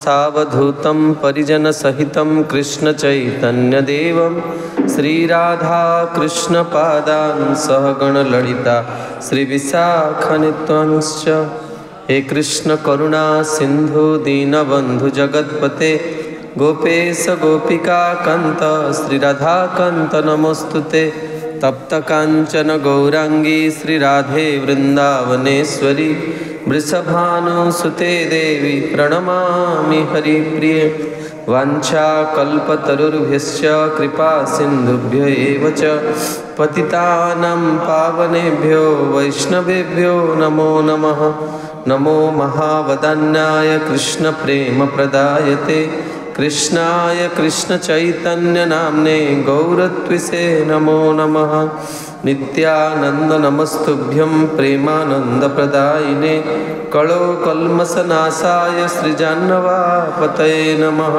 समस्तावधूतं परिजनसहितं कृष्णचैतन्यदेवं श्रीराधाकृष्णपादान् सहगणललिता श्रीविशाखान्वितांश्च। हे कृष्ण करुणा सिंधु दीनबंधु जगत्पते गोपेश गोपिका कांत श्रीराधाकांत नमोस्तुते। तप्त कांचन गौरांगी श्रीराधे वृंदावनेश्वरी वृषभानुसुते देवी प्रणमामि हरिप्रिये। वाञ्छाकल्पतरुर्भ्यश्च कृपा सिन्धुभ्य एव च पतितानां पावनेभ्यो वैष्णवेभ्यो नमो नमः। नमो महावदान्याय कृष्णप्रेमप्रदायते कृष्णाय कृष्णचैतन्यनाम्ने गौरत्विषे नमो नमः। नित्यानंद नमस्तुभ्यं प्रेमानंदप्रदायिने कलो कल्मषनाशाय श्रीजाह्नवापतये नमः।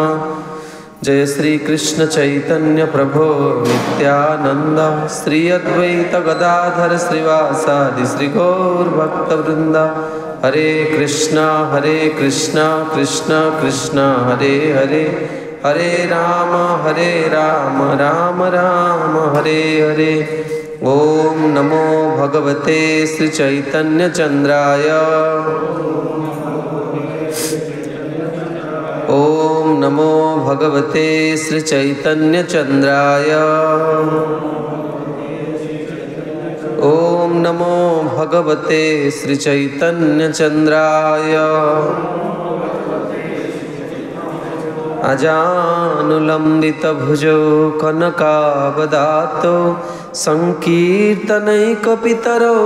जय श्री कृष्ण चैतन्य प्रभो नित्यानंद श्री अद्वैत गदाधर श्रीवासादि श्री गौर भक्तवृंद। हरे कृष्णा कृष्ण कृष्ण हरे हरे हरे राम राम राम हरे हरे। ओम नमो भगवते श्री चैतन्य चंद्राय। ओम नमो भगवते श्री चैतन्य चंद्राय। ओम नमो भगवते श्री चैतन्य चंद्राय। अजानुलंबित भुजौ कनकावदातो संकीर्तनैकपितरो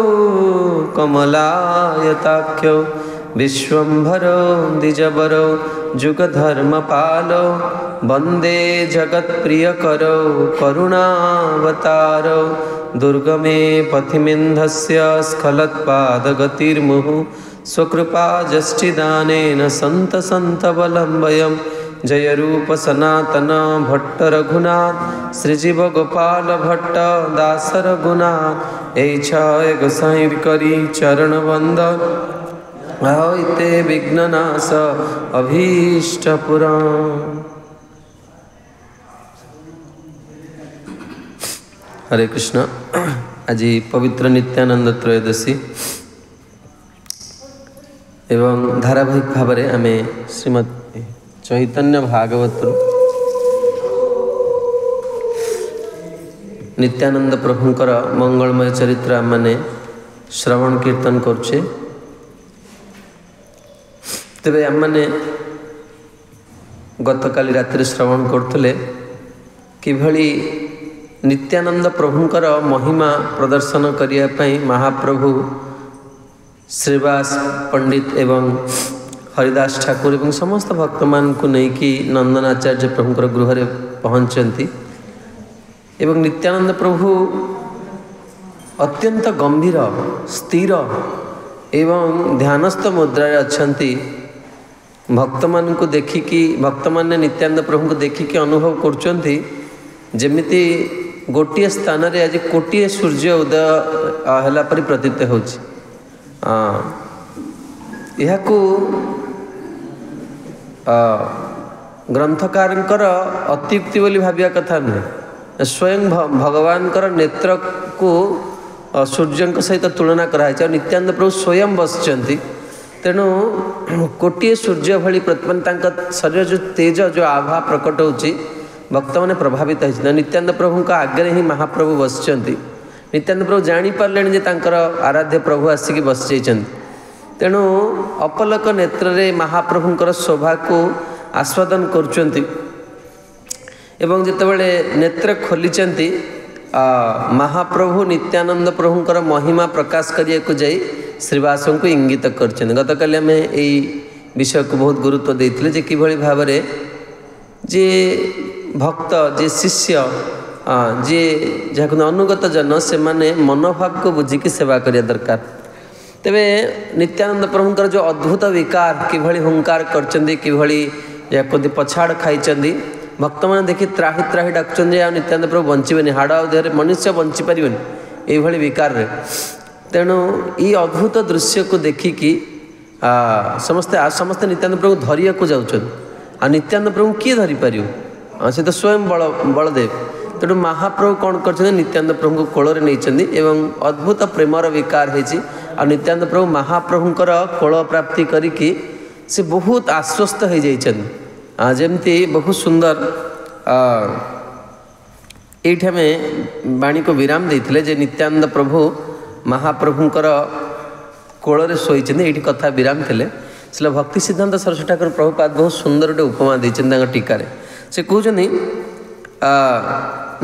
कमलायताख्यो विश्वम्भरो द्विजबरो जुगधर्मपालो वंदे जगत्प्रियकरो करुणावतारो। दुर्गमे पथिमिन्धस्य स्खलत्पादगतिर्मुहुः स्वकृपा जष्टिदानेन सन्तसन्तबलं जय रूप सनातन भट्ट रघुनाथ श्रीजीव गोपाल भट्ट दास रघुनाथ। ऐछाय गोसाई करी चरण वंदन ते विघ्ननाश अभीष्टपुराण। हरे कृष्ण। आज पवित्र नित्यानंद त्रयोदशी एवं धारावाहिक भाव में आम श्रीमद चैतन्य भागवत नित्यानंद प्रभुंकर मंगलमय चरित्र माने श्रवण कीर्तन करुचे। तेबे आम मैंने गतकाली रात्रि श्रवण करथले किभली नित्यानंद प्रभुंकर महिमा प्रदर्शन करिया पई महाप्रभु श्रीवास पंडित एवं हरिदास ठाकुर एवं समस्त भक्त मान को नेकी नंदनाचार्य प्रभुंकर गृह रे पहुँचती एवं नित्यानंद प्रभु अत्यंत गंभीर स्थिर एवं ध्यानस्थ मुद्रा अच्छी। भक्त मान को देखिकी भक्त मैंने नित्यानंद प्रभु को देखिकी अनुभव करचंती जेमिति गोटे स्थान रे आज कोटिए सूर्य उदय हैला परि प्रतीत होछि। यहाकू ग्रंथकारंकर अत्युक्ति बोली भाविया कथा नुहे। स्वयं भगवान नेत्र को सूर्य सहित तुलना कराई। नित्यानंद प्रभु स्वयं बसचंती तेणु कोटिए सूर्य भली प्रतिपन्न शरीर जो तेज जो आभा प्रकट होची भक्त मैंने प्रभावित होती। नित्यानंद प्रभु का आगे ही महाप्रभु बसचंती। नित्यानंद प्रभु जानी पारले जे तांकर आराध्य प्रभु आसिक बस जाइछंती। तेणु अपलक नेत्र रे महाप्रभुंकर शोभा को आस्वादन करुचंती एवं जेतेबेले नेत्र खोलीचंती महाप्रभु नित्यानंद प्रभुंकर महिमा प्रकाश करिया को जाई श्रीवासों को इंगित करछन। गतकाली आम यही विषय को बहुत गुरुत्व देते जे किभली भाव रे जे भक्त जे शिष्य जे जहाँ अनुगत जन से माने मनोभाव को बुझिकी सेवा करिया दरकार। तेबे नित्यानंद प्रभुंकर जो अद्भुत विकार किभली हुंकार करछंदी किभली याकदी पछाड़ खाइचंदी भक्त मैंने देखि त्राही त्राही डाकुचंदी आ नित्यानंद प्रभु बंचिबेनी हाड़ देहरे मनुष्य बंची पारिबेनी एभली विकार रे। तेणु ये अद्भुत दृश्य को देखिकी समस्ते नित्यानंद प्रभु धरिया को जाउछन आ नित्यानंद प्रभु किए धरी पार से तो स्वयं बलदेव तेणु महाप्रभु कौन कर नित्यानंद प्रभु को कोल नहीं अद्भुत प्रेमर विकार होती आ नित्यानंद प्रभु महाप्रभुंर कोल प्राप्ति करिकी से बहुत आश्वस्त हो जाती जमती बहुत सुंदर ये आम वाणी को विराम देते जे नित्यानंद प्रभु महाप्रभुंर कोल शोचे ये कथा विराम थे से भक्ति सिद्धांत सरस्वती ठाकुर प्रभुपाद बहुत सुंदर गोटे उपमा देते टीकार से कहते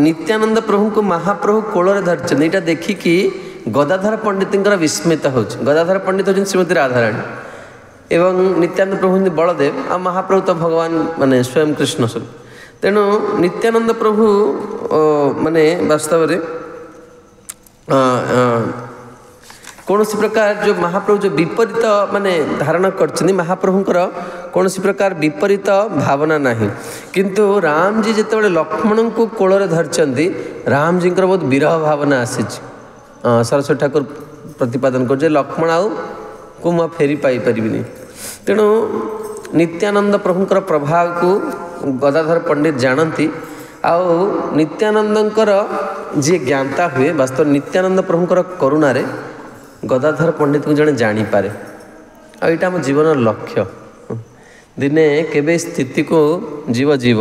नित्यानंद प्रभु को महाप्रभु कोल धरते यहाँ देखिकी गदाधर पंडित विस्मित हो गदाधर पंडित होती श्रीमती राधाराणी एवं नित्यानंद प्रभु बलदेव आ महाप्रभु तो भगवान माने स्वयं कृष्ण स्वरूप तेणु नित्यानंद प्रभु माने वास्तव में कौन सी प्रकार जो महाप्रभु जो विपरीत माने धारण कर महाप्रभुंर कौन सी प्रकार विपरीत भावना नहीं किंतु राम जी जिते लक्ष्मण को कोल धरती राम जी बहुत विरह भावना आसी सरस्वती ठाकुर प्रतिपादन कर लक्ष्मण आउ को मैं फेरी पाई परिबिनी तेणु नित्यानंद प्रभुंर प्रभाव को गदाधर पंडित जानती आउ नित्यानंदर जी ज्ञाता हुए वास्तव नित्यानंद प्रभुंर करुणा रे गदाधर पंडित को जड़े जानीपे आईटा आम जीवन लक्ष्य दिने केबे स्थिति को जीव जीव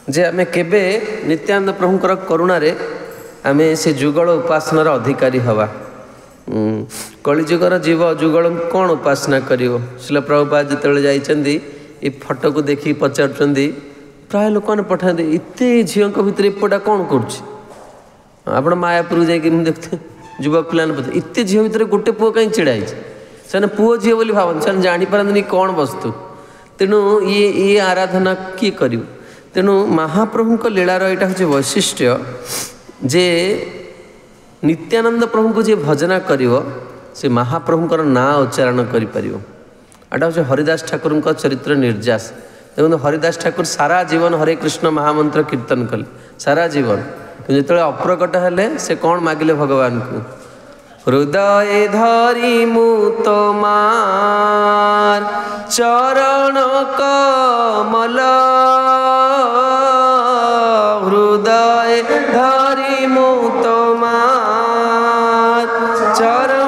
जे आम केबे नित्यानंद प्रभुंर करुणा रे आम से जुगल उपासनार अधिकारी हवा कलिजुगर जीव जुगल कौन उपासना करिवो शिल प्रभुपाद जिते जाइछन्ती ये फोटो को देखी पचारुचंदी प्राय लोक मैंने पठाते इतने झील भितर एपटा कौन कर मायापुर जाकि देखते युवक पिला पचार इतने झील भितर गोटे पुओ कहीं छिड़ाई से पुओ झील बोली भावती से जापारती कौन वस्तु तेणु ये आराधना किए कर तेणु महाप्रभु लीलार यहाँ हूँ वैशिष्ट्य जे नित्यानंद प्रभु को जी भजना करिवो से महाप्रभुंर नाँ उच्चारण करिपारिवो। हूँ हरिदास ठाकुर चरित्र निर्यास देखो हरिदास ठाकुर सारा जीवन हरे कृष्ण महामंत्र कीर्तन कले सारा जीवन जो अप्रकट हेले से कौन मागिले भगवान को हृदय धरी मु तोमार चरण कमल हृदय धरी मु तोमार चरण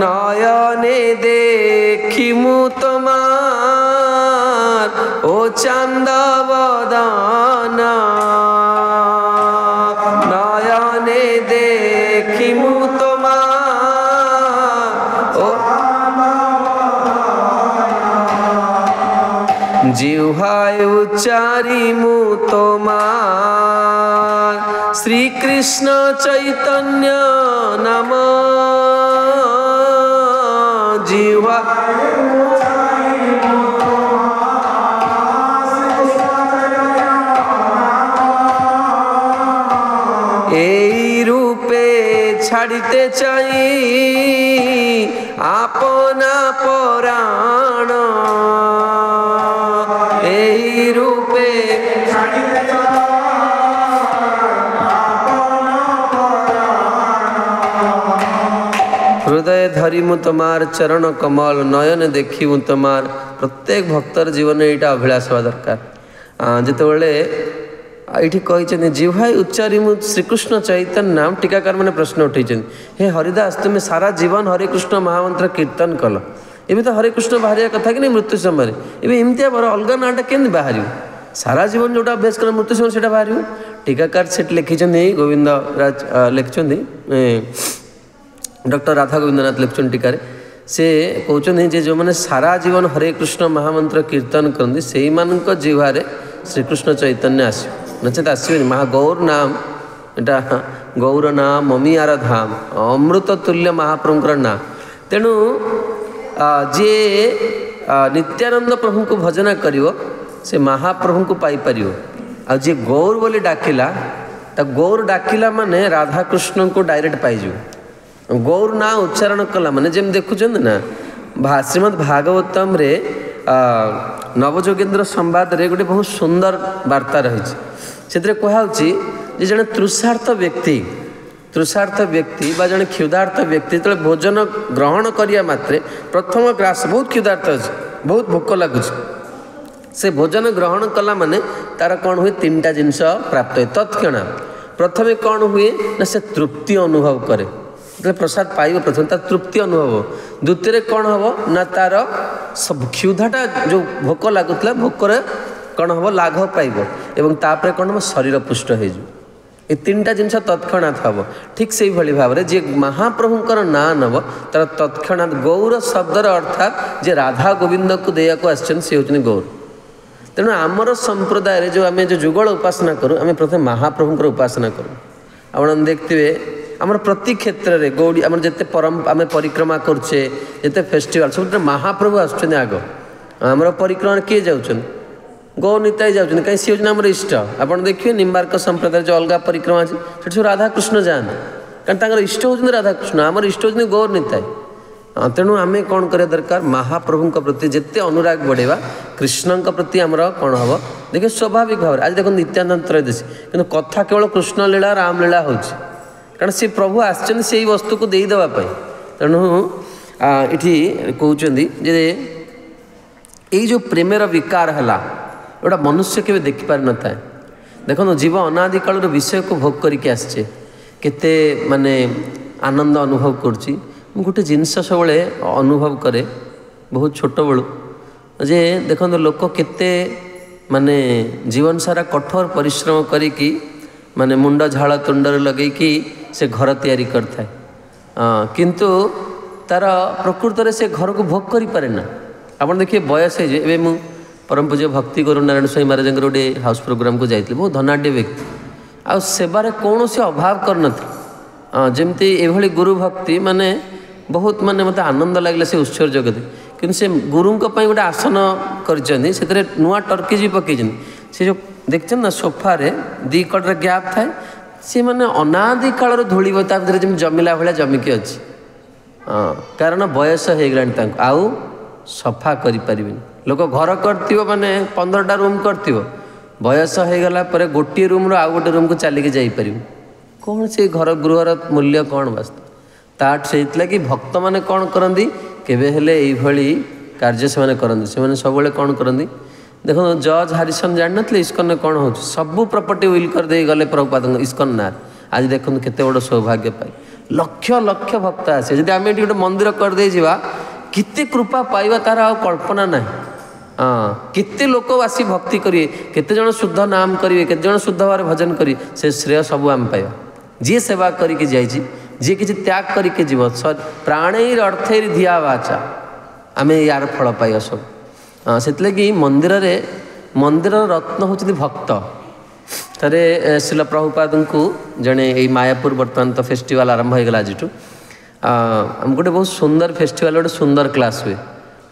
नयने देखी मु तोमार ओ चंद बदन नयने देखी मु तोमार ओ जिह्वाय उच्चारी मु तोमार श्री कृष्ण चैतन्य नाम जिह्वा এই रूपे छाड़ते चाई आपना पराण এই रूपे हृदय धरी मु तमार चरण कमल नयन देखी मु तमार प्रत्येक भक्तर जीवन यहाँ अभिलाष हवा दरकार जितेबाला ये कहते जिह्वाई उच्चारी मु श्रीकृष्ण चैतन्य नाम टीकाकार मैंने प्रश्न उठे हे हरिदास तुम्हें सारा जीवन हरे कृष्ण महामंत्र कीर्तन कल एवं तो हरे कृष्ण बाहर कथा कि नहीं मृत्यु समय एमती बर अलग नाटा के बाहर सारा जीवन जोटा अभ्यास कर मृत्यु समय से बाहर टीकाकार से लिखिं गोविंद राज लिखिं डॉक्टर राधा गोविंदनाथ लिखुन टीकार से कहते जो मैंने सारा जीवन हरे कृष्ण महामंत्र कीर्तन करती से जिह्वारे श्रीकृष्ण चैतन्य आस नचेत आसबे महागौर नाम यहाँ गौर नाम ममियार धाम अमृत तुल्य महाप्रभुंर नाम तेणु जी नित्यानंद प्रभु को भजना करिवो से महाप्रभु को पाइपर आ जी गौर बोली डाकिला गौर डाकिला माने राधा कृष्ण को डायरेक्ट पाइजु गौर ना उच्चारण कला माने जेम देखुं ना श्रीमद् भागवतम रे नवजोगेन्द्र संवाद रे गोटे बहुत सुंदर वार्ता रही से कहुच्छी जड़े तृषार्थ व्यक्ति तृषार्थ व्यक्ति बा जड़े क्षुधार्थ व्यक्ति जो भोजन ग्रहण करिया मात्रे प्रथम ग्रास बहुत क्षुधार्थ अच्छे बहुत भोक लगुच से भोजन ग्रहण कला माने तार कौन हुए तीन टा जिनस प्राप्त हुए तत्क्षण प्रथमे कौन हुए ना से तृप्ति अनुभव करे प्रसाद पाइब प्रथम तार तृप्ति अनुभव द्वितीय कौन हम ना तार सब क्षुधाटा जो भोक लगुला भोकर कौन हम लाघव पाइब एवं तापर कौन हम शरीर पुष्ट हो ये तीन टा जिनस तत्क्षणात् हम ठीक से भाई भाव में जी महाप्रभुंर ना नब तार तत्क्षणात् गौर शब्दर अर्थात जे राधा गोविंद को देया को आसन सी हूँ गौर तेणु आमर संप्रदाय जो आम जो जुगल उपासना करूँ आम प्रथम महाप्रभुंर उपासना करूँ आप देखते आमर प्रति क्षेत्र में गौड़ी आम जिते परम आम परिक्रमा करुचे जिते फेस्टिवल सब महाप्रभु आसुच्च आग आमर परिक्रमा किए जाऊँ गौ निताई जाऊँ कहीं सी हूँ आम इष्ट आप देखिए निम्बार्क संप्रदाय जो अलग परिक्रमा अच्छे से सब राधाकृष्ण जाते कारण इष्ट हूँ राधाकृष्ण आमर इष्ट हूँ गौर निताई तेणु आम कौन करा दरकार महाप्रभु प्रति जिते अनुराग बढ़ेवा कृष्ण प्रति आमर कौन हम देखिए स्वाभाविक भाव आज देखो नित्यानंद त्रयोदशी कि कथा केवल कृष्ण लीला रामलीला हो कारण सी प्रभु आसचन से वस्तु को देदेवाई तेणु ये कहते जे यही जो प्रेमर विकार है गोटा मनुष्य के देखिपार न था देखो जीव अनादि काल विषय को भोग करके आसचे केते माने आनंद अनुभव करुच्ची गोटे जिनस सब अनुभव करे बहुत छोट बड़ू जे देखो लोक केते माने जीवन सारा कठोर परिश्रम करी माने मुंड झाड़ तुंडर लगे कि से घर तैयारी करता है किंतु तार प्रकृत में से घर को भोग करि पारे ना आप देखिए बयस है मु परम पूज्य भक्ति गुरु नारायण स्वामी महाराज गोटे हाउस प्रोग्राम को जाइए बहुत धनाढ़ व्यक्ति आ सेवार कौन से अभाव कर जमती एभली गुरु भक्ति माने बहुत माने मत आनंद लगे से उत्सर्ग जगत कि से गुरु गोटे आसन कर नुआ टर्की जी पकई से जो देखते ना सोफारे दी कड़े गैप थाए सी मैंने अनादि काल धूल भर जमिला भाया जमिकी अच्छी कारण बयस हो गला आउ सफा कर लोक घर कर माने 15टा रूम कर बयस हो गला गोटे रूम आउ गोटे रूम को चलिकी जापर कौन से घर गृहर मूल्य कौन वास्तव ताट से कि भक्त मैंने कौन करती केवे हेले यही कार्य से करती से सब कौन करती देखो जज हारिसन जान नी इस्कन कौन हो सबू प्रॉपर्टी विल कर दे गले प्रभुपाद इस्कन ना आज देखो केते बड़ सौभाग्य पाई लक्ष लक्ष भक्त आसे जब आम गोटे मंदिर करदे जावा केते कृपा पाइबा तार आ कल्पना ना केते लोक आसी भक्ति करिए केते जन शुद्ध नाम करिए केते जन शुद्ध भाव भजन करिए से श्रेय सब आम पाइबा जी सेवा करके जाइए जी किसी त्याग करके जीव प्राणैर अर्थैर धिया वाचा आम यार फल पाइबा सब से मंदिर मंदिर रत्न होती भक्त थे शिल प्रभुपाद को जड़े यही मायापुर बर्तमान तो फेस्टिवल आरंभ हो गला आज आम गोटे बहुत सुंदर फेस्टिवल गोटे सुंदर क्लास हुए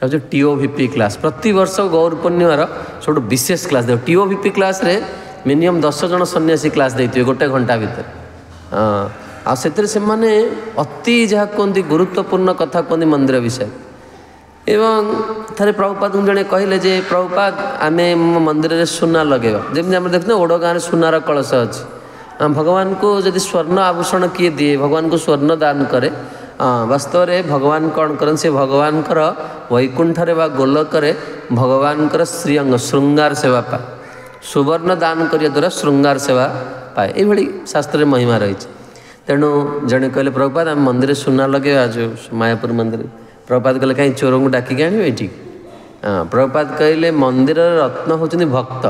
जो TOVP क्लास प्रति वर्ष गौर पूर्णिमार सब विशेष क्लास दे TOVP क्लास रे मिनिमम 10 जन सन्यासी क्लास देते गोटे घंटा भीतर से माने अति जहाँ कहते गुरुत्वपूर्ण कथा कहते मंदिर विषय एवं थे प्रभुपाद जड़े कहले जे प्रभुपाद आम मंदिर में सुना लगेगा जमी आम देखते ओड गाँव सुनार कलश अच्छी भगवान को जदि स्वर्ण आभूषण किए दिए भगवान को स्वर्ण दान करे वास्तव में भगवान कौन करन से भगवान वैकुंठरे वा गोलकरे भगवान श्रीअंग श्रृंगार सेवा पाए सुवर्ण दान करिया द्वारा श्रृंगार सेवा पाए ये शास्त्र महिमा रही तेणु जड़े कहले प्रभुपाद आम मंदिर सुना लगे आज मायापुर मंदिर प्रभुपाद कहले कहीं चोर को डाकिक आने ये प्रभुपाद कहले मंदिर रत्न होती भक्त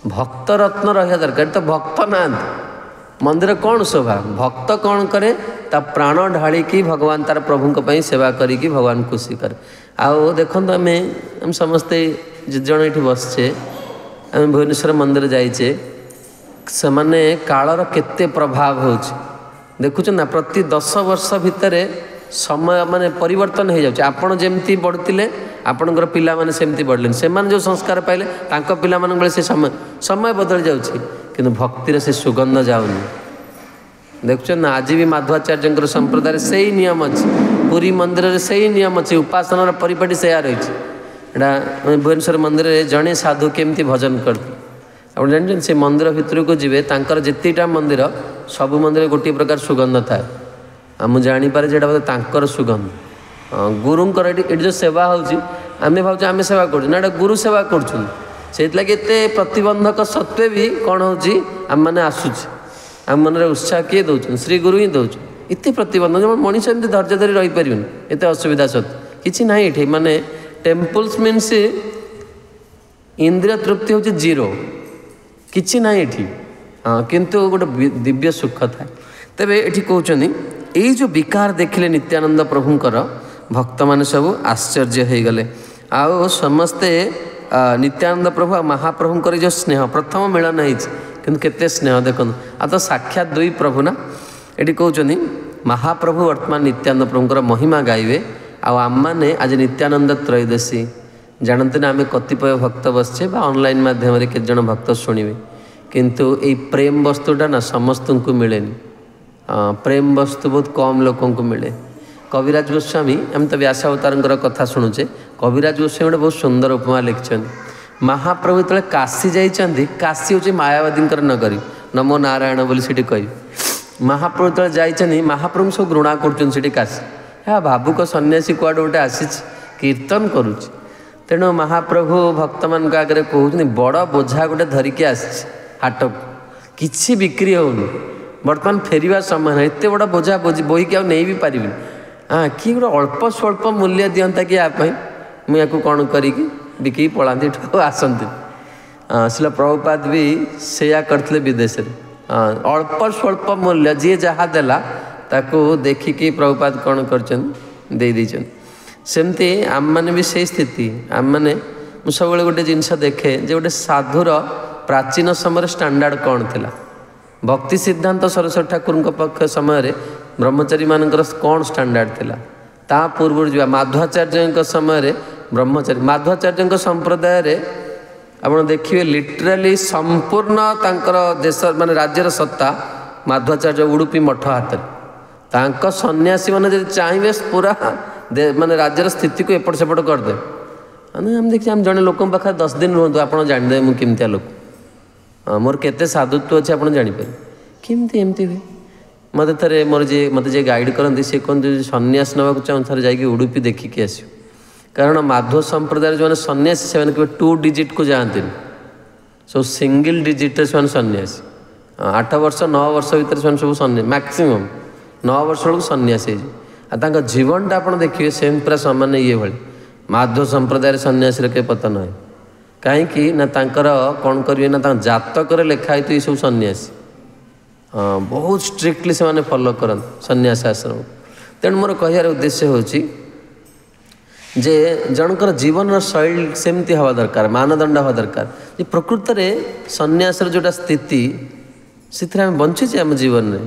भक्त रत्न रहा दरकार तो भक्त ना मंदिर कौन शोभा भक्त कौन करे ता प्राण ढाड़ी भगवान तार प्रभु सेवा करी भगवान खुशी करे आओ देखो आम समस्ते जन ये बसचे आम भुवनेश्वर मंदिर जाइचे से माने कालर केते प्रभाव हो देखुच ना प्रति 10 वर्ष भितर समय माने परिवर्तन हो जाए आपण जमती बढ़ते आपणकर पिला माने सेमती बढ़ले से जो संस्कार पाइले तांको पिला मान बेले से समय बदल जाउछि किंतु भक्तिर से सुगंध जाऊनी देखुच ना आज भी माधवाचार्य संप्रदाय से ही नियम अच्छी पुरी मंदिर से ही नियम अच्छी उपासनार परिपाटी से रही भुवनेश्वर मंदिर में जड़े साधु केमती भजन करते आप जानते से मंदिर भितर को जी जितेटा मंदिर ସବୁ ମନ୍ଦିରରେ ଗୋଟିଏ ପ୍ରକାର ସୁଗନ୍ଧ ଥାଏ। ମୁଁ ଜାଣିପାରେ ଯେ ଏଇଟା ବୋଧେ ତାଙ୍କର ସୁଗନ୍ଧ। ଗୁରୁଙ୍କର ଏଠି ଯେଉଁ ସେବା ହେଉଛି ଆମେ ଭାବୁଛୁ ଆମେ ସେବା କରୁଛୁ, ନା ଏଇଟା ଗୁରୁ ସେବା କରୁଛନ୍ତି। ସେଇଥିଲାଗି ଏତେ ପ୍ରତିବନ୍ଧକ ସତ୍ତ୍ୱେ ବି କ'ଣ ହେଉଛି ଆମମାନେ ଆସୁଛି, ଆମ ମନରେ ଉତ୍ସାହ କିଏ ଦେଉଛନ୍ତି? ଶ୍ରୀ ଗୁରୁ ହିଁ ଦେଉଛନ୍ତି। ଏତେ ପ୍ରତିବନ୍ଧକ ମଣିଷ ଏମିତି ଧୈର୍ଯ୍ୟ ଧରି ରହିପାରିବନି ଏତେ ଅସୁବିଧା ସତ୍ତ୍ୱେ। କିଛି ନାହିଁ ଏଠି, ମାନେ ଟେମ୍ପଲ୍ସ ମିନ୍ସ ଇନ୍ଦ୍ରିୟ ତୃପ୍ତି ହେଉଛି ଜିରୋ, କିଛି ନାହିଁ ଏଠି। କିନ୍ତୁ ଗୋଟେ ଦିବ୍ୟ ସୁଖ ଥାଏ। ତେବେ ଏଠି କହୁଛନ୍ତି ଏଇ ଯେଉଁ ବିକାର ଦେଖିଲେ ନିତ୍ୟାନନ୍ଦ ପ୍ରଭୁଙ୍କର ଭକ୍ତମାନେ ସବୁ ଆଶ୍ଚର୍ଯ୍ୟ ହେଇଗଲେ। ଆଉ ସମସ୍ତେ ନିତ୍ୟାନନ୍ଦ ପ୍ରଭୁ ଆଉ ମହାପ୍ରଭୁଙ୍କର ଯେଉଁ ସ୍ନେହ, ପ୍ରଥମ ମିଳନ ହେଇଛି କିନ୍ତୁ କେତେ ସ୍ନେହ ଦେଖନ୍ତୁ। ଆଉ ତ ସାକ୍ଷାତ ଦୁଇ ପ୍ରଭୁ ନା। ଏଠି କହୁଛନ୍ତି ମହାପ୍ରଭୁ ବର୍ତ୍ତମାନ ନିତ୍ୟାନନ୍ଦ ପ୍ରଭୁଙ୍କର ମହିମା ଗାଇବେ। ଆଉ ଆମମାନେ ଆଜି ନିତ୍ୟାନନ୍ଦ ତ୍ରୟୋଦଶୀ ଜାଣନ୍ତି ନା, ଆମେ କତିପୟ ଭକ୍ତ ବସିଛେ ବା ଅନଲାଇନ୍ ମାଧ୍ୟମରେ କେତେଜଣ ଭକ୍ତ ଶୁଣିବେ। କିନ୍ତୁ ଏଇ ପ୍ରେମ ବସ୍ତୁଟା ନା ସମସ୍ତଙ୍କୁ ମିଳେନି। ପ୍ରେମ ବସ୍ତୁ ବହୁତ କମ୍ ଲୋକଙ୍କୁ ମିଳେ। କବିରାଜ ଗୋସ୍ୱାମୀ, ଆମେ ତ ବ୍ୟାସ ଅବତାରଙ୍କର କଥା ଶୁଣୁଛେ, କବିରାଜ ଗୋସ୍ୱାମୀ ଗୋଟେ ବହୁତ ସୁନ୍ଦର ଉପମା ଲେଖିଛନ୍ତି। ମହାପ୍ରଭୁ ଯେତେବେଳେ କାଶୀ ଯାଇଛନ୍ତି, କାଶୀ ହେଉଛି ମାୟାବାଦୀଙ୍କର ନଗରୀ, ନମୋ ନାରାୟଣ ବୋଲି ସେଠି କହିବେ। ମହାପ୍ରଭୁ ଯେତେବେଳେ ଯାଇଛନ୍ତି, ମହାପ୍ରଭୁ ସବୁ ଘୃଣା କରୁଛନ୍ତି ସେଠି କାଶୀ। ଭାବୁକ ସନ୍ନ୍ୟାସୀ କୁଆଡ଼େ ଗୋଟେ ଆସିଛି କୀର୍ତ୍ତନ କରୁଛି। ତେଣୁ ମହାପ୍ରଭୁ ଭକ୍ତମାନଙ୍କ ଆଗରେ କହୁଛନ୍ତି ବଡ଼ ବୋଝା ଗୋଟେ ଧରିକି ଆସିଛି ହାଟକୁ, କିଛି ବିକ୍ରି ହେଉନି, ବର୍ତ୍ତମାନ ଫେରିବା ସମୟ ନାହିଁ, ଏତେ ବଡ଼ ବୋଝା ବୋହିକି ଆଉ ନେଇ ବି ପାରିବିନି। କିଏ ଗୋଟେ ଅଳ୍ପ ସ୍ୱଳ୍ପ ମୂଲ୍ୟ ଦିଅନ୍ତା କି ୟା ପାଇଁ, ମୁଁ ୟାକୁ କ'ଣ କରିକି ବିକିକି ପଳାନ୍ତି, ଏଠୁ ଆସନ୍ତି। ଶିଲା ପ୍ରଭୁପାଦ ବି ସେଇଆ କରିଥିଲେ ବିଦେଶରେ। ଅଳ୍ପ ସ୍ୱଳ୍ପ ମୂଲ୍ୟ ଯିଏ ଯାହା ଦେଲା ତାକୁ ଦେଖିକି ପ୍ରଭୁପାଦ କ'ଣ କରିଛନ୍ତି, ଦେଇ ଦେଇଛନ୍ତି। ସେମିତି ଆମମାନେ ବି ସେଇ ସ୍ଥିତି। ଆମମାନେ, ମୁଁ ସବୁବେଳେ ଗୋଟେ ଜିନିଷ ଦେଖେ ଯେ ଗୋଟେ ସାଧୁର ପ୍ରାଚୀନ ସମୟରେ ଷ୍ଟାଣ୍ଡାର୍ଡ଼ କ'ଣ ଥିଲା। ଭକ୍ତି ସିଦ୍ଧାନ୍ତ ସରସ୍ୱତୀ ଠାକୁରଙ୍କ ପକ୍ଷ ସମୟରେ ବ୍ରହ୍ମଚାରୀମାନଙ୍କର କ'ଣ ଷ୍ଟାଣ୍ଡାର୍ଡ଼ ଥିଲା। ତା ପୂର୍ବରୁ ଯିବା ମାଧ୍ୱାଚାର୍ଯ୍ୟଙ୍କ ସମୟରେ ବ୍ରହ୍ମଚାରୀ, ମାଧ୍ୱାଚାର୍ଯ୍ୟଙ୍କ ସମ୍ପ୍ରଦାୟରେ ଆପଣ ଦେଖିବେ ଲିଟରାଲି ସମ୍ପୂର୍ଣ୍ଣ ତାଙ୍କର ଦେଶ ମାନେ ରାଜ୍ୟର ସତ୍ତା ମାଧ୍ୱାଚାର୍ଯ୍ୟ ଉଡୁପି ମଠ ହାତରେ। ତାଙ୍କ ସନ୍ନ୍ୟାସୀମାନେ ଯଦି ଚାହିଁବେ ପୁରା ମାନେ ରାଜ୍ୟର ସ୍ଥିତିକୁ ଏପଟ ସେପଟ କରିଦେବେ। ଆମେ ଦେଖିଛି, ଆମେ ଜଣେ ଲୋକଙ୍କ ପାଖରେ 10 ଦିନ ରୁହନ୍ତୁ, ଆପଣ ଜାଣିଦେବେ ମୁଁ କେମିତିଆ ଲୋକ, ମୋର କେତେ ସାଧୁତ୍ୱ ଅଛି ଆପଣ ଜାଣିପାରିବେ। କେମିତି ଏମିତି ହୁଏ? ମୋତେ ଥରେ ମୋତେ ଯିଏ ଗାଇଡ଼ କରନ୍ତି ସେ କୁହନ୍ତି, ଯଦି ସନ୍ନ୍ୟାସ ନେବାକୁ ଚାହୁଁ ଥରେ ଯାଇକି ଉଡୁପି ଦେଖିକି ଆସିବ। କାରଣ ମାଧ୍ୱ ସମ୍ପ୍ରଦାୟରେ ଯେଉଁମାନେ ସନ୍ନ୍ୟାସୀ ସେମାନେ କେବେ 2 ଡିଜିଟ୍କୁ ଯାଆନ୍ତିନି, ସବୁ ସିଙ୍ଗିଲ୍ ଡିଜିଟ୍ରେ ସେମାନେ ସନ୍ନ୍ୟାସୀ। 8 ବର୍ଷ 9 ବର୍ଷ ଭିତରେ ସେମାନେ ସବୁ ମ୍ୟାକ୍ସିମମ୍ 9 ବର୍ଷ ବେଳକୁ ସନ୍ନ୍ୟାସୀ ହେଇଯିବ। ଆଉ ତାଙ୍କ ଜୀବନଟା ଆପଣ ଦେଖିବେ ସେମିତି ପୁରା ସମାନ ଇଏ ଭଳି। ମାଧ୍ୱ ସମ୍ପ୍ରଦାୟରେ ସନ୍ନ୍ୟାସୀର କେବେ ପତନ ହୁଏ। କାହିଁକି ନା ତାଙ୍କର କ'ଣ କରିବେ ନା, ତାଙ୍କ ଜାତକରେ ଲେଖା ହେଇଥିବ ଏସବୁ ସନ୍ନ୍ୟାସୀ। ବହୁତ ଷ୍ଟ୍ରିକ୍ଟଲି ସେମାନେ ଫଲୋ କରନ୍ତି ସନ୍ନ୍ୟାସ ଆଶ୍ରମ। ତେଣୁ ମୋର କହିବାର ଉଦ୍ଦେଶ୍ୟ ହେଉଛି ଯେ ଜଣଙ୍କର ଜୀବନର ଶୈଳୀ ସେମିତି ହେବା ଦରକାର, ମାନଦଣ୍ଡ ହେବା ଦରକାର ଯେ ପ୍ରକୃତରେ ସନ୍ନ୍ୟାସର ଯେଉଁଟା ସ୍ଥିତି ସେଥିରେ ଆମେ ବଞ୍ଚିଛେ ଆମ ଜୀବନରେ।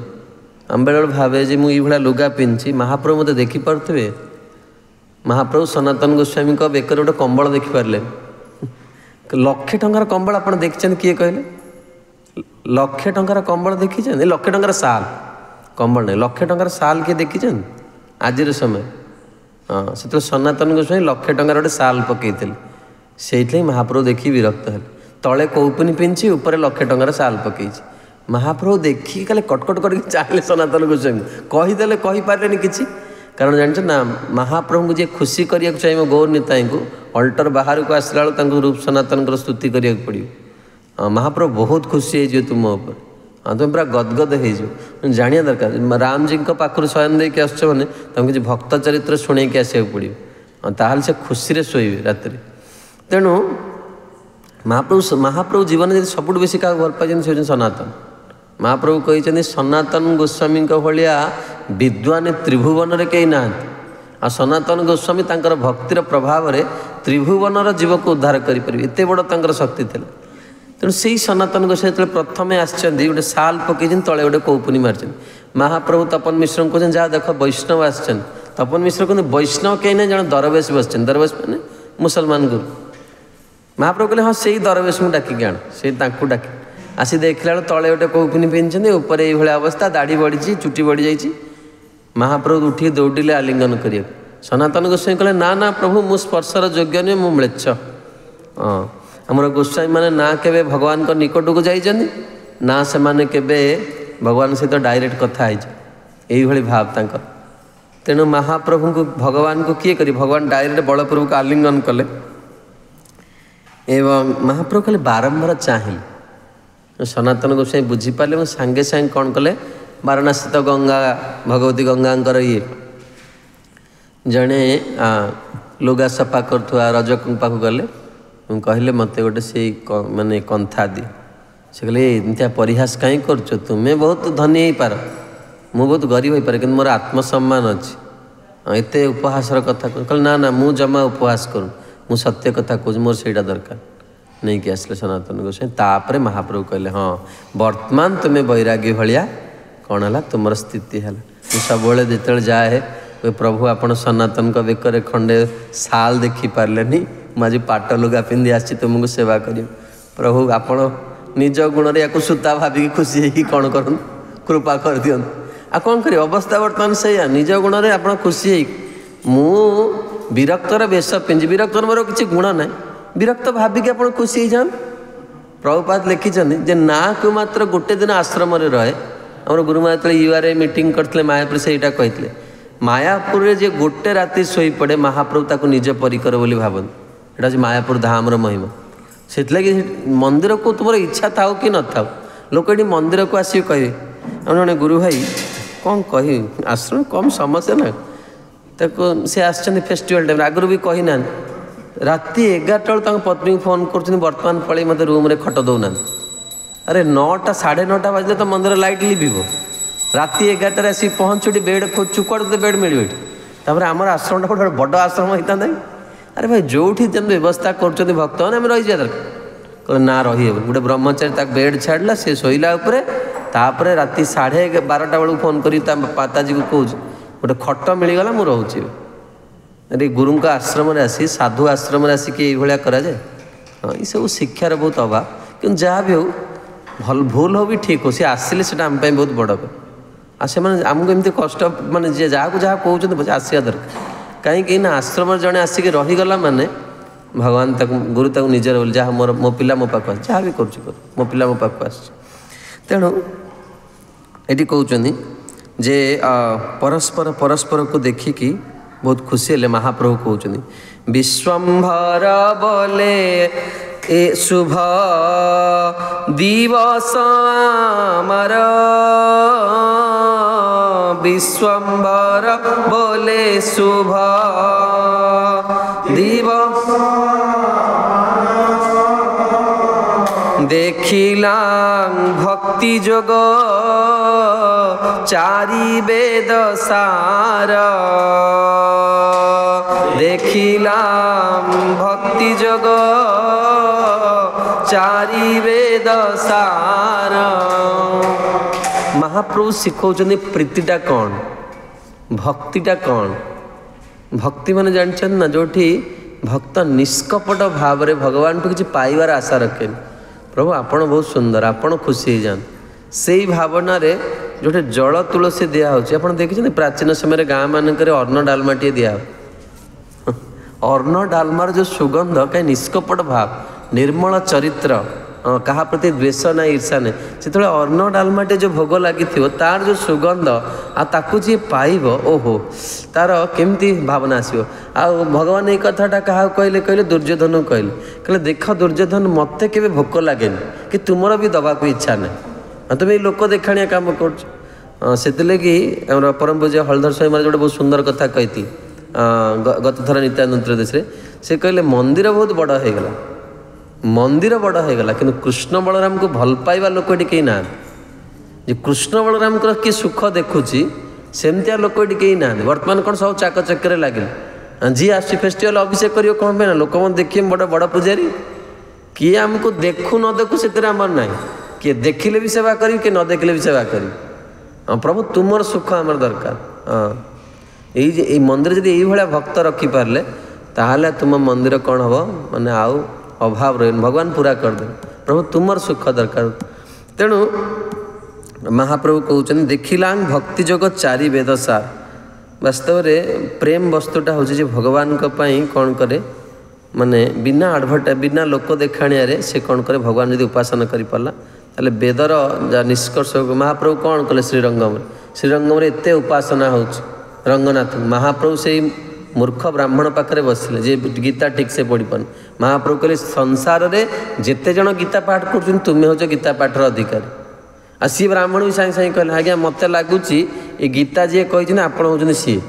ଆମେ ବେଳେବେଳେ ଭାବେ ଯେ ମୁଁ ଏଇଭଳିଆ ଲୁଗା ପିନ୍ଧିଛି, ମହାପ୍ରଭୁ ମୋତେ ଦେଖିପାରୁଥିବେ। ମହାପ୍ରଭୁ ସନାତନ ଗୋସ୍ୱାମୀଙ୍କ ବେକରେ ଗୋଟେ କମ୍ବଳ ଦେଖିପାରିଲେ। 1,00,000 ଟଙ୍କାର କମ୍ବଳ ଆପଣ ଦେଖିଛନ୍ତି? କିଏ କହିଲେ? 1,00,000 ଟଙ୍କାର କମ୍ବଳ ଦେଖିଛନ୍ତି? 1,00,000 ଟଙ୍କାର ଶାଲ୍, କମ୍ବଳ ନାହିଁ, 1,00,000 ଟଙ୍କାର ଶାଲ୍ କିଏ ଦେଖିଛନ୍ତି ଆଜିର ସମୟ? ସେତେବେଳେ ସନାତନ ଗୋସ୍ୱାମୀ 1,00,000 ଟଙ୍କାର ଗୋଟେ ଶାଲ୍ ପକାଇଥିଲେ। ସେଇଥିପାଇଁ ମହାପ୍ରଭୁ ଦେଖି ବିରକ୍ତ ହେଲେ। ତଳେ କୌପୁନି ପିନ୍ଧିଛି, ଉପରେ 1,00,000 ଟଙ୍କାର ଶାଲ୍ ପକାଇଛି। ମହାପ୍ରଭୁ ଦେଖିକି ଖାଲି କଟକଟ କରିକି ଚାହିଁଲେ ସନାତନ ଗୋସ୍ୱାମୀ, କହିଦେଲେ, କହିପାରିଲେନି କିଛି। କାରଣ ଜାଣିଛ ନା, ମହାପ୍ରଭୁଙ୍କୁ ଯିଏ ଖୁସି କରିବାକୁ ଚାହିଁବ ଗୌର ନିତାଇଙ୍କୁ, ଅଲ୍ଟର ବାହାରକୁ ଆସିଲା ବେଳକୁ ତାଙ୍କୁ ରୂପ ସନାତନଙ୍କର ସ୍ତୁତି କରିବାକୁ ପଡ଼ିବ। ମହାପ୍ରଭୁ ବହୁତ ଖୁସି ହେଇଯିବ ତୁମ ଉପରେ, ତୁମେ ପୁରା ଗଦଗଦ ହେଇଯିବ। ଜାଣିବା ଦରକାର, ରାମଜୀଙ୍କ ପାଖରୁ ଶୟନ ଦେଇକି ଆସୁଛ ମାନେ ତାଙ୍କୁ କିଛି ଭକ୍ତ ଚରିତ୍ର ଶୁଣେଇକି ଆସିବାକୁ ପଡ଼ିବ, ତାହେଲେ ସେ ଖୁସିରେ ଶୋଇବେ ରାତିରେ। ତେଣୁ ମହାପ୍ରଭୁ ଜୀବନରେ ଯଦି ସବୁଠୁ ବେଶୀ କାହାକୁ ଭଲ ପାଇଛନ୍ତି ସେ ହେଉଛନ୍ତି ସନାତନ। ମହାପ୍ରଭୁ କହିଛନ୍ତି ସନାତନ ଗୋସ୍ୱାମୀଙ୍କ ଭଳିଆ ବିଦ୍ୱାନ ତ୍ରିଭୁବନରେ କେହି ନାହାନ୍ତି। ଆଉ ସନାତନ ଗୋସ୍ୱାମୀ ତାଙ୍କର ଭକ୍ତିର ପ୍ରଭାବରେ ତ୍ରିଭୁବନର ଜୀବକୁ ଉଦ୍ଧାର କରିପାରିବେ, ଏତେ ବଡ଼ ତାଙ୍କର ଶକ୍ତି ଥିଲା। ତେଣୁ ସେଇ ସନାତନ ଗୋସ୍ୱାମୀ ଯେତେବେଳେ ପ୍ରଥମେ ଆସିଛନ୍ତି, ଗୋଟେ ଶାଲ୍ ପକାଇଛନ୍ତି, ତଳେ ଗୋଟେ କୌପୁନି ମାରିଛନ୍ତି। ମହାପ୍ରଭୁ ତପନ ମିଶ୍ରଙ୍କୁ କହୁଛନ୍ତି ଯାହା ଦେଖ ବୈଷ୍ଣବ ଆସିଛନ୍ତି। ତପନ ମିଶ୍ର କହୁଛନ୍ତି ବୈଷ୍ଣବ କେହି ନାହିଁ, ଜଣେ ଦରବେଶ ବସିଛନ୍ତି। ଦରବେଶ ମାନେ ମୁସଲମାନ ଗୁରୁ। ମହାପ୍ରଭୁ କହିଲେ ହଁ ସେଇ ଦରବେଶଙ୍କୁ ଡାକିକି ଆଣ। ସେଇ ତାଙ୍କୁ ଡାକି ଆସି ଦେଖିଲା ବେଳକୁ ତଳେ ଗୋଟେ କୌପୁନି ପିନ୍ଧିଛନ୍ତି, ଉପରେ ଏଇଭଳିଆ ଅବସ୍ଥା, ଦାଢ଼ି ବଢ଼ିଛି, ଚୁଟି ବଢ଼ିଯାଇଛି। ମହାପ୍ରଭୁ ଉଠିକି ଦୌଡ଼ିଲେ ଆଲିଙ୍ଗନ କରିବାକୁ। ସନାତନ ଗୋସ୍ୱାମୀ କହିଲେ ନା ନା ପ୍ରଭୁ, ମୁଁ ସ୍ପର୍ଶର ଯୋଗ୍ୟ ନୁହେଁ, ମୁଁ ମ୍ଲେଚ୍ଛ। ଆମର ଗୋସ୍ୱାମୀମାନେ ନା କେବେ ଭଗବାନଙ୍କ ନିକଟକୁ ଯାଇଛନ୍ତି, ନା ସେମାନେ କେବେ भगवान सहित डायरेक्ट कथा यही भाव तांकर। तेणु महाप्रभु को भगवान को किए करी भगवान डायरेक्ट बलप्रभु को आलिंगन कले एवं महाप्रभु खाली बारंबार चाहिए सनातन गोस्वामी बुझीपारे और सांगे सांगे कौन कले वाराणसी तो गंगा भगवती गंगांकर ये जड़े लुगा सफा करुवा रजक पाक गले कहले मत गोटे से माने कंथा दि से कहले एमती परिहास कहीं कर तुम्हें बहुत धनी हो पार मु बहुत गरीब हो पारे कि मोर आत्मसम्मान अच्छी एत उपहासर कथा कह ना ना मु जमा उपहास करूँ मु सत्य कथा कहूँ मोर से दरकार नहीं कि आसले सनातन गोस्वामी तापर महाप्रभु कहले हाँ वर्तमान तुम्हें बैरागी भाया कौन है तुम स्थिति है सब जो जाए प्रभु आपण सनातन का बेकर खंडे साल देखी पारे मुझे पाट लुगा पिंधि आसी तुमको सेवा करी प्रभु आपण निज गुण या सूता भाविकी खुशी होगी कौन कर कृपा कर दियंतु आ कौन कर अवस्था बर्तमान से निज गुण में आप खुशी मु विरक्तर बेश पिंधि विरक्तर मोर किसी गुण ना विरक्त भाविकी आप खुशी हो जान प्रभुपाद लिखिं जे ना को मात्र गोटे दिन आश्रम रहे आम गुरुमा जो यूआरए मीटिंग करते मायापुर से यहाँ कहते मायापुर जे गोटे राति शोई पड़े महाप्रभु ताको निज परिकर बोली भावती यहाँ हूँ मायापुर धामर महिमा से लगी मंदिर को तुम इच्छा थाओ कि न थाओ लोक ये मंदिर को आसिक कहे जड़े गुरु भाई कौन कही आश्रम कम समस्या ना ताको से आसछन फेस्टिवल टाइम आगु भी कही ना राति 11टा पत्नी फोन कर बर्तमान पड़े मत रूम रे खट दौना अरे 9टा 9:30 बजले तो मंदिर लाइट लिभिव राति 11टार आसी पहुँचु बेड खोजु कौन तो बेड मिले ये आम आश्रम गोटे बड़ आश्रम होता ना अरे भाई जो जब व्यवस्था कर भक्त मैंने आम रही दरकार कह ना रही गोटे ब्रह्मचारी तक बेड छाड़ा सी शोला तापर राति 12:30 बेलू फोन कर पाताजी को कहूँ गोटे खट मिलगला मुझे रोचे अरे गुरु आश्रम आसी साधु आश्रम आसिक ये कराए हाँ ये सब शिक्षार बहुत अभाव कि जहाँ भी हो भल भूल हो भी ठीक हो सी आसिले से आम बहुत बड़ आ से आमको एमती कष्ट माने जे जहाँ जहाँ कहते आसिया दरकार कहीं ना आश्रम जड़े आसिक रहीगला माने भगवान तक गुरु तक निजर बोल जहाँ मोर मो पिला मो पाक जहाँ भी कर मो पिला मो पाक आस तेणु ये कहते जे परस्पर परस्पर को देखिकी बहुत खुशी हेले महाप्रभु कहते विश्वंभर बोले ए शुभ दिवस आमर विश्वंभर बोले शुभ दिवस देखिला भक्ति जोग चारि वेद सार देखिला भक्ति जोग चारि वेद सार महाप्रभु शिखौचंदी प्रीतिटा कौन भक्तिटा कौन भक्ति माने जानछन ना जोठी भक्त निष्कपट भाव रे भगवान को किसी पाइबार आशा रखे प्रभु आपण बहुत सुंदर आपण खुशी हो जान से भावना रे जोटे जल तुलसी दिया होची आपण देखिछन प्राचीन समय गाँ मानक अन्न डालमाटी दिया अन्न डालमार जो सुगंध कहीं निष्कपट भाव निर्मल चरित्र कहा प्रति द्वेष ना ईर्षा नहीं से अन्न डालमाटे जो भोग लगी तार जो सुगंध आकु जी पाइब ओहो तार केमती भावना आसो आ भगवान ये कथाटा क्या कहले कहले दुर्योधन कहले देख दुर्योधन मत के भोक लगे कि तुमर भी दबा को इच्छा ना तुम ये लोक देखाणिया काम कर लगी परम पूज्य हलधर स्वामी महाराज बहुत सुंदर कथा कही गत थर नित्यानंद त्रयोदशी से कहले मंदिर बहुत बड़ हो गला मंदिर बड़ हो गला कि कृष्ण बलराम को भल पाइबा लोक ये कहीं ना जे कृष्ण बलराम को किए सुख देखुची सेमतिया लोक ये कहीं ना बर्तमान कौन सब चाकचक्य लगे जी आस फेस्टिवल अभिषेक कर कौन पे ना लोक मैं देखिए बड़ बड़ पूजारी किए आमको देखू न देखू से आमर ना किए देखिले भी सेवा करी कि न देखिले भी सेवा करी हाँ प्रभु तुमर सुख आमर दरकार हाँ ये मंदिर जब ये भक्त रखिपारे ताहले तुम मंदिर कौन हम माने आउ अभाव रहे भगवान पूरा करदे प्रभु तुमर सुख दरकार तेणु महाप्रभु कहते देखिला भक्ति जोग चारि वेद सार वास्तव रे प्रेम वस्तुटा हूँ भगवान कौन करे माने बिना आडभर्टाइज बिना लोक देखाणिया से कौन करे भगवान यदि उपासना कर पाला ତାହେଲେ ବେଦର ଯାହା ନିଷ୍କର୍ଷ ମହାପ୍ରଭୁ କ'ଣ କଲେ ଶ୍ରୀରଙ୍ଗମରେ ଏତେ ଉପାସନା ହେଉଛି ରଙ୍ଗନାଥ ମହାପ୍ରଭୁ ସେଇ ମୂର୍ଖ ବ୍ରାହ୍ମଣ ପାଖରେ ବସିଲେ ଯେ ଗୀତା ଠିକ୍ ସେ ପଢ଼ିପାରୁନି ମହାପ୍ରଭୁ କହିଲେ ସଂସାରରେ ଯେତେ ଜଣ ଗୀତା ପାଠ କରୁଛନ୍ତି ତୁମେ ହେଉଛ ଗୀତା ପାଠର ଅଧିକାରୀ ଆଉ ସିଏ ବ୍ରାହ୍ମଣ ବି ସାଙ୍ଗେ ସାଙ୍ଗେ କହିଲେ ଆଜ୍ଞା ମୋତେ ଲାଗୁଛି ଏ ଗୀତା ଯିଏ କହିଛନ୍ତି ଆପଣ ହେଉଛନ୍ତି ସିଏ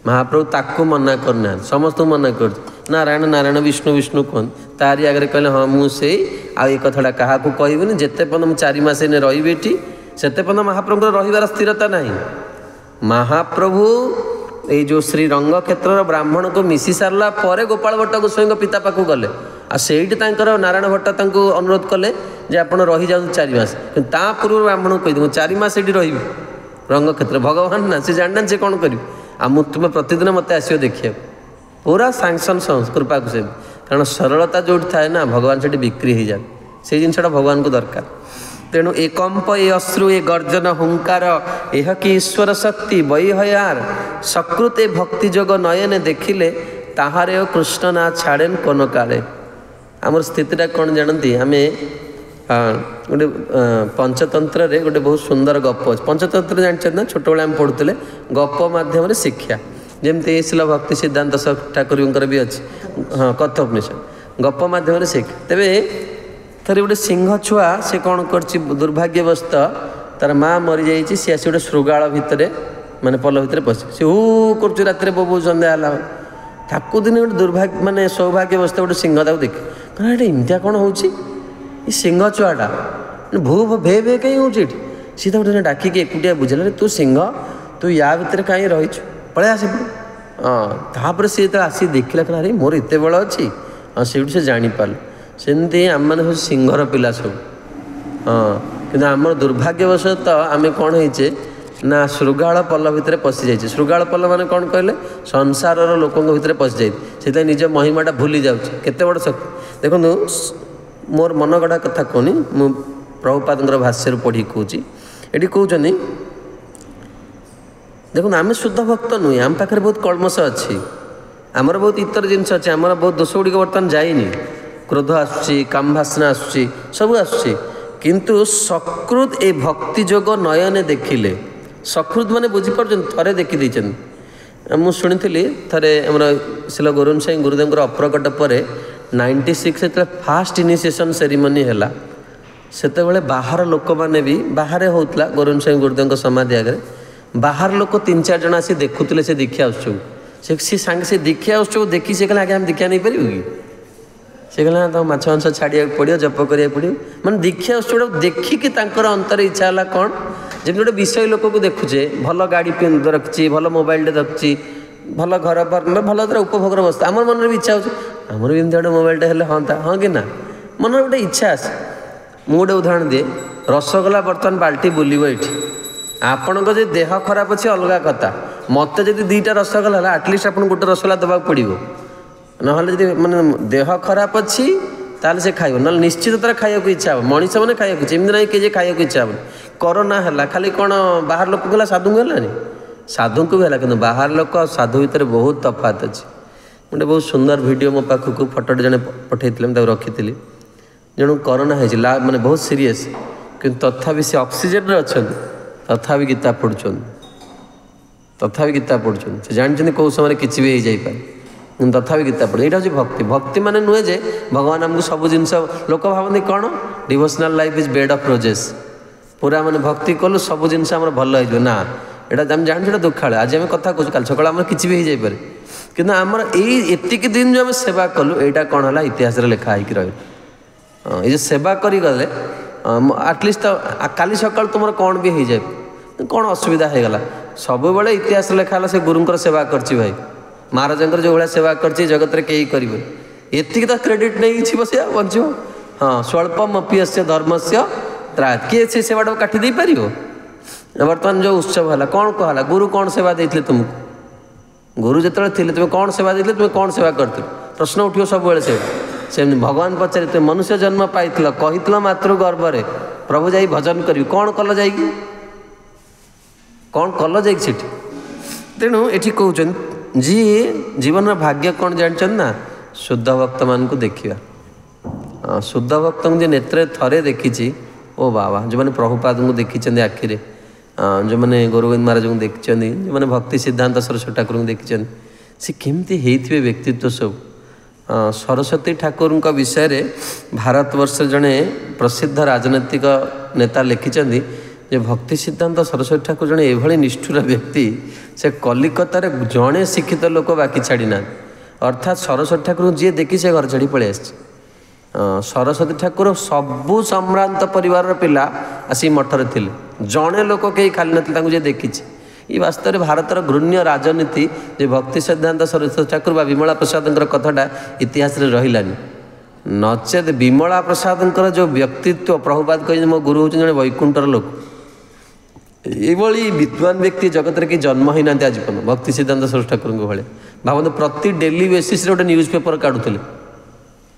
ମହାପ୍ରଭୁ ତାକୁ ମନା କରୁନାହାନ୍ତି ସମସ୍ତଙ୍କୁ ମନା କରୁଛି ନାରାୟଣ ନାରାୟଣ ବିଷ୍ଣୁ ବିଷ୍ଣୁ କୁହନ୍ତି ତାରି ଆଗରେ କହିଲେ ହଁ ମୁଁ ସେଇ ଆଉ ଏ କଥାଟା କାହାକୁ କହିବିନି ଯେତେ ପର୍ଯ୍ୟନ୍ତ ମୁଁ 4 ମାସ ଏଇନେ ରହିବି ଏଠି ସେତେ ପର୍ଯ୍ୟନ୍ତ ମହାପ୍ରଭୁଙ୍କର ରହିବାର ସ୍ଥିରତା ନାହିଁ ମହାପ୍ରଭୁ ଏଇ ଯେଉଁ ଶ୍ରୀରଙ୍ଗ କ୍ଷେତ୍ରର ବ୍ରାହ୍ମଣକୁ ମିଶି ସାରିଲା ପରେ ଗୋପାଳ ଭଟ୍ଟ ଗୋସ୍ୱାମୀଙ୍କ ପିତା ପାଖକୁ ଗଲେ ଆଉ ସେଇଠି ତାଙ୍କର ନାରାୟଣ ଭଟ୍ଟ ତାଙ୍କୁ ଅନୁରୋଧ କଲେ ଯେ ଆପଣ ରହିଯାଆନ୍ତୁ 4 ମାସ କିନ୍ତୁ ତା ପୂର୍ବରୁ ବ୍ରାହ୍ମଣକୁ କହିଦେବୁ 4 ମାସ ଏଠି ରହିବି ରଙ୍ଗକ୍ଷେତ୍ର ଭଗବାନ ନା ସେ ଜାଣିନାହାନ୍ତି ସେ କ'ଣ କରିବେ ଆଉ ମୁଁ ତୁମେ ପ୍ରତିଦିନ ମୋତେ ଆସିବ ଦେଖିବାକୁ ପୁରା ସାଙ୍ଗସନ୍ କୃପାକୁ ସେ କାରଣ ସରଳତା ଯେଉଁଠି ଥାଏ ନା ଭଗବାନ ସେଠି ବିକ୍ରି ହେଇଯାଏ ସେଇ ଜିନିଷଟା ଭଗବାନଙ୍କୁ ଦରକାର ତେଣୁ ଏ କମ୍ପ ଏ ଅଶ୍ରୁ ଏ ଗର୍ଜନ ହୁଙ୍କାର ଏହ କି ଈଶ୍ୱର ଶକ୍ତି ବୈହୟାର ସକୃତ ଏ ଭକ୍ତି ଯୋଗ ନୟନେ ଦେଖିଲେ ତାହାରେ କୃଷ୍ଣ ନା ଛାଡ଼େନ୍ କୋନ କାଳେ ଆମର ସ୍ଥିତିଟା କ'ଣ ଜାଣନ୍ତି ଆମେ ଗୋଟେ ପଞ୍ଚତନ୍ତ୍ରରେ ଗୋଟେ ବହୁତ ସୁନ୍ଦର ଗପ ଅଛି ପଞ୍ଚତନ୍ତ୍ର ଜାଣିଛନ୍ତି ନା ଛୋଟବେଳେ ଆମେ ପଢ଼ୁଥିଲେ ଗପ ମାଧ୍ୟମରେ ଶିକ୍ଷା ଯେମିତି ଶିଳ ଭକ୍ତି ସିଦ୍ଧାନ୍ତ ଠାକୁରଙ୍କର ବି ଅଛି ହଁ କଥୋପନିଷଦ ଗପ ମାଧ୍ୟମରେ ଶିକ୍ଷା ତେବେ ଥରେ ଗୋଟେ ସିଂହ ଛୁଆ ସେ କ'ଣ କରିଛି ଦୁର୍ଭାଗ୍ୟବଶତ ତାର ମା ମରିଯାଇଛି ସେ ଆସି ଗୋଟେ ଶୃଗାଳ ଭିତରେ ମାନେ ପଲ ଭିତରେ ପଶି ସେ ହୁ କରୁଛି ରାତିରେ ବୋଉ ସନ୍ଧ୍ୟା ହେଲା ତାକୁ ଦିନେ ଗୋଟେ ମାନେ ସୌଭାଗ୍ୟବଶତ ଗୋଟେ ସିଂହ ତାକୁ ଦେଖି କାରଣ ଏଇଟା ଏମିତିଆ କ'ଣ ହେଉଛି ଏ ସିଂହ ଛୁଆଟା ଭେ ଭେ କାହିଁ ହେଉଛି ଏଠି ସିଏ ତାକୁ ଦିନେ ଡାକିକି ଏକୁଟିଆ ବୁଝିଲା ତୁ ସିଂହ ତୁ ୟା ଭିତରେ କାହିଁ ରହିଛୁ ପଳେଇ ଆସେ ତାପରେ ସିଏ ଯେତେବେଳେ ଆସି ଦେଖିଲା କହିଲା ଆରେ ମୋର ଏତେ ବଳ ଅଛି ଆଉ ସେଇଠୁ ସେ ଜାଣିପାରିଲା ସେମିତି ଆମମାନେ ସବୁ ସିଂହର ପିଲା ସବୁ କିନ୍ତୁ ଆମର ଦୁର୍ଭାଗ୍ୟବଶତଃ ଆମେ କ'ଣ ହେଇଛେ ନା ଶୃଗାଳ ପଲ ଭିତରେ ପଶିଯାଇଛେ ଶୃଗାଳ ପଲ ମାନେ କ'ଣ କହିଲେ ସଂସାରର ଲୋକଙ୍କ ଭିତରେ ପଶିଯାଇଛି ସେଥିପାଇଁ ନିଜ ମହିମାଟା ଭୁଲି ଯାଉଛି କେତେ ବଡ଼ ଶକ୍ତି ଦେଖନ୍ତୁ ମୋର ମନ ଗଢ଼ା କଥା କହୁନି ମୁଁ ପ୍ରଭୁପାଦଙ୍କର ଭାଷ୍ୟରୁ ପଢ଼ିକି କହୁଛି ଏଠି କହୁଛନ୍ତି ଦେଖନ୍ତୁ ଆମେ ଶୁଦ୍ଧ ଭକ୍ତ ନୁହେଁ ଆମ ପାଖରେ ବହୁତ କଳମସ ଅଛି ଆମର ବହୁତ ଇତର ଜିନିଷ ଅଛି ଆମର ବହୁତ ଦୋଷ ଗୁଡ଼ିକ ବର୍ତ୍ତମାନ ଯାଇନି କ୍ରୋଧ ଆସୁଛି କାମଭାସନା ଆସୁଛି ସବୁ ଆସୁଛି କିନ୍ତୁ ସକୃତ ଏ ଭକ୍ତି ଯୋଗ ନୟନେ ଦେଖିଲେ ସକୃତ ମାନେ ବୁଝିପାରୁଛନ୍ତି ଥରେ ଦେଖିଦେଇଛନ୍ତି ମୁଁ ଶୁଣିଥିଲି ଥରେ ଆମର ଶିଲ ଗୋରୁନ ସାଇ ଗୁରୁଦେବଙ୍କର ଅପ୍ରକଟ ପରେ 96 ଯେତେବେଳେ ଫାଷ୍ଟ ଇନିସିଏସନ୍ ସେରିମନି ହେଲା ସେତେବେଳେ ବାହାର ଲୋକମାନେ ବି ବାହାରେ ହେଉଥିଲା ଗୋରୁନ ସାଇ ଗୁରୁଦେବଙ୍କ ସମାଧି ଆଗରେ ବାହାର ଲୋକ 3-4 ଜଣ ଆସି ଦେଖୁଥିଲେ ସେ ଦୀକ୍ଷା ଉତ୍ସବ ସେ ସାଙ୍ଗେ ସେ ଦୀକ୍ଷା ଉତ୍ସବ ଦେଖି ସେ କହିଲେ ଆଜ୍ଞା ଆମେ ଦୀକ୍ଷା ନେଇପାରିବୁ କି ସେ କହିଲେ ନା ତାଙ୍କୁ ମାଛ ମାଂସ ଛାଡ଼ିବାକୁ ପଡ଼ିବ ଜପ କରିବାକୁ ପଡ଼ିବ ମାନେ ଦୀକ୍ଷା ଉତ୍ସବଟାକୁ ଦେଖିକି ତାଙ୍କର ଅନ୍ତର ଇଚ୍ଛା ହେଲା କ'ଣ ଯେମିତି ଗୋଟେ ବିଷୟ ଲୋକକୁ ଦେଖୁଛେ ଭଲ ଗାଡ଼ି ରଖିଛି ଭଲ ମୋବାଇଲଟେ ରଖିଛି ଭଲ ଘର ଭଲ ଦ୍ୱାରା ଉପଭୋଗର ବସ୍ତୁ ଆମର ମନରେ ବି ଇଚ୍ଛା ହେଉଛି ଆମର ବି ଏମିତି ଗୋଟେ ମୋବାଇଲଟେ ହେଲେ ହଅନ୍ତା ହଁ କି ନା ମନରେ ଗୋଟେ ଇଚ୍ଛା ଆସେ ମୁଁ ଗୋଟେ ଉଦାହରଣ ଦିଏ ରସଗୋଲା ବର୍ତ୍ତମାନ ବାଲ୍ଟି ବୁଲିବ ଏଠି ଆପଣଙ୍କ ଯଦି ଦେହ ଖରାପ ଅଛି ଅଲଗା କଥା ମୋତେ ଯଦି 2ଟା ରସଗୋଲା ହେଲା ଆଟଲିଷ୍ଟ ଆପଣଙ୍କୁ ଗୋଟେ ରସଗୋଲା ଦେବାକୁ ପଡ଼ିବ ନହେଲେ ଯଦି ମାନେ ଦେହ ଖରାପ ଅଛି ତାହେଲେ ସେ ଖାଇବ ନହେଲେ ନିଶ୍ଚିତ ତାର ଖାଇବାକୁ ଇଚ୍ଛା ହେବ ମଣିଷ ମାନେ ଖାଇବାକୁ ଇଚ୍ଛା ଏମିତି ନାହିଁ କି ଯେ ଖାଇବାକୁ ଇଚ୍ଛା ହେବନି କରୋନା ହେଲା ଖାଲି କ'ଣ ବାହାର ଲୋକକୁ ହେଲା ସାଧୁଙ୍କୁ ହେଲାନି ସାଧୁଙ୍କୁ ବି ହେଲା କିନ୍ତୁ ବାହାର ଲୋକ ଆଉ ସାଧୁ ଭିତରେ ବହୁତ ତଫାତ୍ ଅଛି ଗୋଟେ ବହୁତ ସୁନ୍ଦର ଭିଡ଼ିଓ ମୋ ପାଖକୁ ଫଟୋଟେ ଜଣେ ପଠାଇଥିଲେ ମୁଁ ତାକୁ ରଖିଥିଲି ଜଣକୁ କରୋନା ହେଇଛି ମାନେ ବହୁତ ସିରିୟସ୍ କିନ୍ତୁ ତଥାପି ସେ ଅକ୍ସିଜେନ୍ରେ ଅଛନ୍ତି ତଥାପି ଗୀତା ପଢ଼ୁଛନ୍ତି ସେ ଜାଣିଛନ୍ତି କେଉଁ ସମୟରେ କିଛି ବି ହେଇଯାଇପାରେ କିନ୍ତୁ ତଥାପି ଗୀତା ପଢ଼େ ଏଇଟା ହେଉଛି ଭକ୍ତି ଭକ୍ତି ମାନେ ନୁହେଁ ଯେ ଭଗବାନ ଆମକୁ ସବୁ ଜିନିଷ ଲୋକ ଭାବନ୍ତି କ'ଣ ଡିଭୋସନାଲ୍ ଲାଇଫ୍ ଇଜ୍ ବେଡ୍ ଅଫ୍ ରୋଜେସ୍ ପୁରା ମାନେ ଭକ୍ତି କଲୁ ସବୁ ଜିନିଷ ଆମର ଭଲ ହେଇଯିବ ନା ଏଇଟା ଆମେ ଜାଣିଛୁ ଏଇଟା ଦୁଃଖାଳୁ ଆଜି ଆମେ କଥା କହୁଛୁ କାଲି ସକାଳେ ଆମର କିଛି ବି ହେଇଯାଇପାରେ କିନ୍ତୁ ଆମର ଏତିକି ଦିନ ଯେଉଁ ଆମେ ସେବା କଲୁ ଏଇଟା କ'ଣ ହେଲା ଇତିହାସରେ ଲେଖା ହେଇକି ରହିବ ଏଇ ଯେଉଁ ସେବା କରିଗଲେ ଆଟଲିଷ୍ଟ କାଲି ସକାଳୁ ତୁମର କ'ଣ ବି ହେଇଯାଏ କ'ଣ ଅସୁବିଧା ହେଇଗଲା ସବୁବେଳେ ଇତିହାସ ଲେଖା ହେଲା ସେ ଗୁରୁଙ୍କର ସେବା କରିଛି ଭାଇ ମହାରାଜଙ୍କର ଯେଉଁ ଭଳିଆ ସେବା କରିଛି ଜଗତରେ କେହି କରିବେନି ଏତିକି ତ କ୍ରେଡ଼ିଟ୍ ନେଇକି ବସିବ ବଞ୍ଚିବ ହଁ ସ୍ୱଳ୍ପମ୍ ଅପ୍ୟସ୍ୟ ଧର୍ମସ୍ୟ ତ୍ରାତ୍ କିଏ ସେ ସେବାଟାକୁ କାଟି ଦେଇପାରିବ ବର୍ତ୍ତମାନ ଯେଉଁ ଉତ୍ସବ ହେଲା କ'ଣ କୁହାହେଲା ଗୁରୁ କ'ଣ ସେବା ଦେଇଥିଲେ ତୁମକୁ ଗୁରୁ ଯେତେବେଳେ ଥିଲେ ତୁମେ କ'ଣ ସେବା ଦେଇଥିଲେ ତୁମେ କ'ଣ ସେବା କରିଥିଲ ପ୍ରଶ୍ନ ଉଠିବ ସବୁବେଳେ ସେମିତି ଭଗବାନ ପଚାରି ତୁମେ ମନୁଷ୍ୟ ଜନ୍ମ ପାଇଥିଲ କହିଥିଲ ମାତୃ ଗର୍ଭରେ ପ୍ରଭୁ ଯାଇ ଭଜନ କରିବି କ'ଣ କଲ ଯାଇକି ସେଠି ତେଣୁ ଏଠି କହୁଛନ୍ତି ଯିଏ ଜୀବନର ଭାଗ୍ୟ କ'ଣ ଜାଣିଛନ୍ତି ନା ଶୁଦ୍ଧ ଭକ୍ତମାନଙ୍କୁ ଦେଖିବା ଶୁଦ୍ଧ ଭକ୍ତଙ୍କୁ ଯେ ନେତ୍ରରେ ଥରେ ଦେଖିଛି ओ बाबा जो मैंने प्रभुपाद को देखी आखिरे जो मैंने गोरगोविंद महाराज को देखी जो मैंने भक्ति सिद्धांत सरस्वती ठाकुर को देखी सी केमती होते व्यक्तित्व सब सरस्वती ठाकुर विषय रे भारतवर्ष जड़े प्रसिद्ध राजनैतिक नेता लिखिं जे भक्ति सिद्धांत सरस्वती ठाकुर जड़े एभली निष्ठुर व्यक्ति से कलिकतार जड़े शिक्षित लोक बाकी छाड़ी ना अर्थात सरस्वती ठाकुर जी देखी से घर छाड़ी पलि आसी सरस्वती ठाकुर सबू सम्भ्रांत परिवार पिला आसी मठर थे जड़े लोक कहीं खाली ना देखी ये वास्तव में भारतर घृण्य राजनीति जे भक्ति सिद्धांत सरस्वती ठाकुर बा विमला प्रसाद कथाटा इतिहास रे रहिलानी नचेत विमला प्रसाद जो व्यक्तित्व प्रभुपाद कह मो गुरु हूँ जड़े वैकुंठर लोक ये विद्वान व्यक्ति जगत में कि जन्म ही ना आज पर्यटन भक्ति सिद्धांत सरस्वती ठाकुर भाई भावतु प्रति डेली बेसीस गोटे न्यूज पेपर काढ़ुले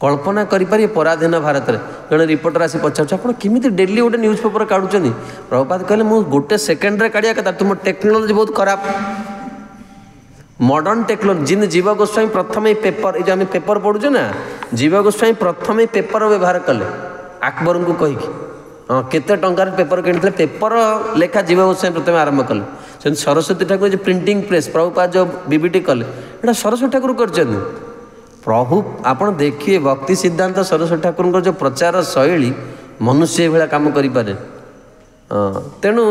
कल्पना करें पराधीन भारत में जड़े रिपोर्टर आसी पचार आप केमी डेली गोटे न्यूज पेपर काढ़ुं प्रभुपाद कहले मुझे गोटे सेकेंड काढ़िया कथा तुम टेक्नोलोजी बहुत खराब मॉडर्न टेक्नोलोजी जिन जीव गोस्वामी प्रथम पेपर ये आम पेपर पढ़ुचे ना जीव गोस्वामी प्रथम पेपर व्यवहार कले अकबर को कहीकि हाँ केते टंकार पेपर किनी पेपर लेखा जीव गोस्वामी प्रथम आरंभ कले सरस्वती ठाकुर जो प्रिंटिंग प्रेस प्रभुपाद जो बीबीटी कले ये सरस्वती ठाकुर कर प्रभु आपण देखिए भक्ति सिद्धांत सरस्वती ठाकुर जो प्रचार शैली मनुष्य भाया कम करें तेणु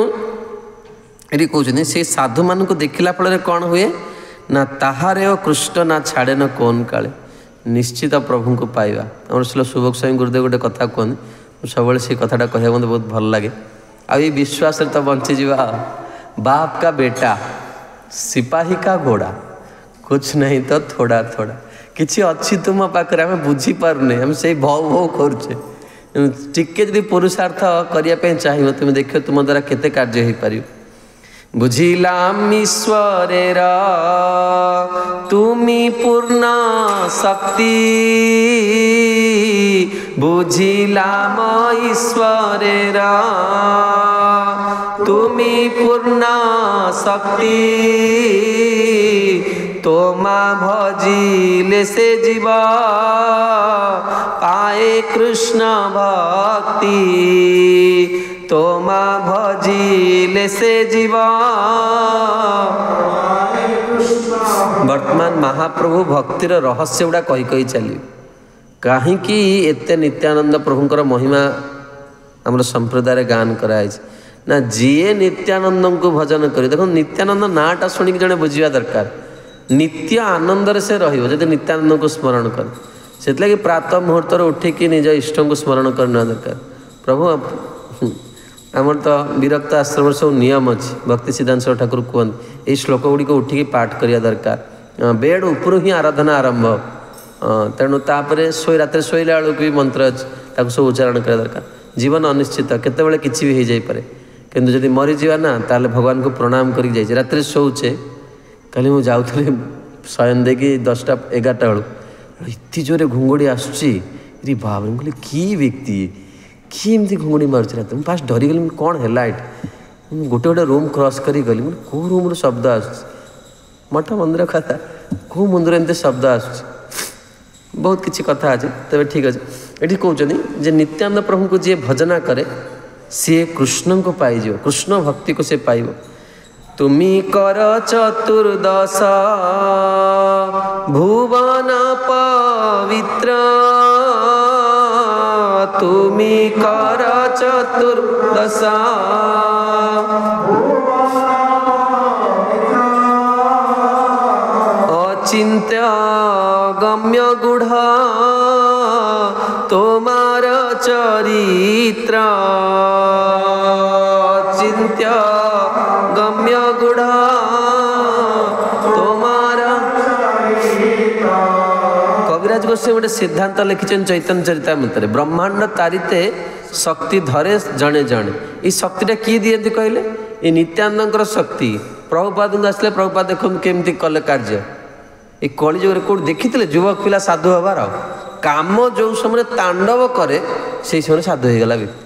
ये कहते से साधु मान को देखला फल कौन हुए ना ताहारे कृष्ण ना छाड़े न कौन काले निश्चित प्रभु को पाइबा आम श्री सुभोग स्वामी गुरुदेव गोटे कथा कहते सब से कथाटा कह मत बहुत भल लगे आ विश्वास तो बंची जा बाप का बेटा सिपाही का घोड़ा कुछ नहीं तो थोड़ा थोड़ा किसी अच्छी तुम पाखे आम बुझीपारे आम से भौ भौ करुचे टिके जब पुरुषार्थ करने चाहिए तुम देख तुम द्वारा केते कार्य हो पार बुझिलाम ईश्वरेर तुमी पूर्ण शक्ति बुझिलाम ईश्वरेर तुमी पूर्ण शक्ति तोमा भजिले से जीवा पाए कृष्ण भक्ति तोमा भजिले से जीवा। वर्तमान महाप्रभु भक्तिर रहस्य गुड़ा कही कही चली कहीं एते नित्यानंद प्रभुंकर महिमा आम संप्रदाय गान कराई ना जीए नित्यानंद को भजन कर देखो नित्यानंद नाटा शुणिक जड़े बुझा दरकार नित्य आनंद से रही नित्यानंद को स्मरण कर से लगे प्रातः मुहूर्त उठिकी निज इष्ट को स्मरण करना दरकार प्रभु आमर तो विरक्त आश्रम सब नियम अच्छी भक्ति सिद्धांत ठाकुर कहते ये श्लोक गुड़िक उठिकी पाठ करिया दरकार बेड उपरू ही आराधना आरंभ तेणु तापर शोई रात शोला बेलू भी मंत्र अच्छी सब उच्चारण करा दरकार जीवन अनिश्चित केतबेले किसी भी हो जाए किंतु जदि मरीजा ना ताले भगवान को प्रणाम कर रात शोचे कल मुझे जाऊँगी शयन देखी 10टा 11टा बेलू एत जोरे घुंगुड़ी आसूरी बाबा कहली कि व्यक्ति किए एमती घुंगुड़ी मार्च रात मुझे फास्ट डरीगली कौन है ये गोटे गोटे रूम क्रॉस करी गली मुझे कौ रूम्रु शब्द आस मठ मंदिर कथा कौ मंदिर एमती शब्द आस बहुत किसी कथा अच्छे तेज ठीक अच्छे ये कहते जे नित्यानंद प्रभु को जी भजना करे सी कृष्ण को पाइज कृष्ण भक्ति को सी पाइब तुमी कर चतुर्दश भुवन पवित्र तुमी कर चतुर्दश अचिंत्य गम्य गुढ़ तोमार चरित्र अचिंत्य गम्य गुढ़ तोमारा कविराज गोस्वामी गोटे सिद्धांत लिखिं चैतन्य चरितामृत ब्रह्मांड तारिते शक्ति धरे जड़े जड़े ये शक्तिटा किए दिखते कहले ये नित्यानंद शक्ति प्रभुपाद आसले प्रभुपाद देखो केमती कले कार्य ये कलिजुग कौट देखी युवक पिला साधु हबार काम जो समय तांडव करे से समय साधु हो गला व्यक्ति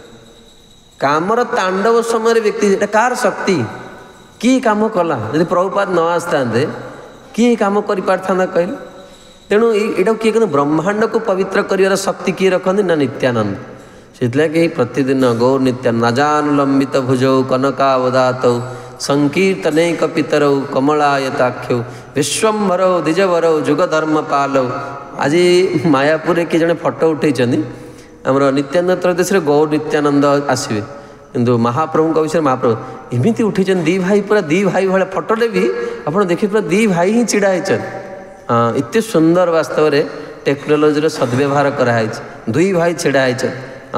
कामर तांडव समय व्यक्ति कार शक्ति किए कम कला यदि प्रभुपाद न आसता किए कम कर पारता कहले तेणु यहाँ किए कहते ब्रह्मांड को पवित्र कर शक्ति किए रखती ना नित्यानंद से प्रतिदिन गौर नित्य नाजानुलंबित भुजौ कनकावदातौ संकीर्तनैक पितरौ कमलायताख्यौ विश्वम्भरौ द्विजवरौ जुगधर्म पालौ। आज मायापुर किए जड़े फटो उठे आमर नित्यानंद त्रयोदश गौर नित्यानंद आसवे किंतु महाप्रभु विषय महाप्रभु एमती उठी दी भाई पूरा दी भाई भाई फटोटे भी आप देखिए पूरा दी भाई ही छिड़ा होती एत सुंदर वास्तव में टेक्नोलोजी सद्व्यवहार कराई दुई भाई छिड़ा होती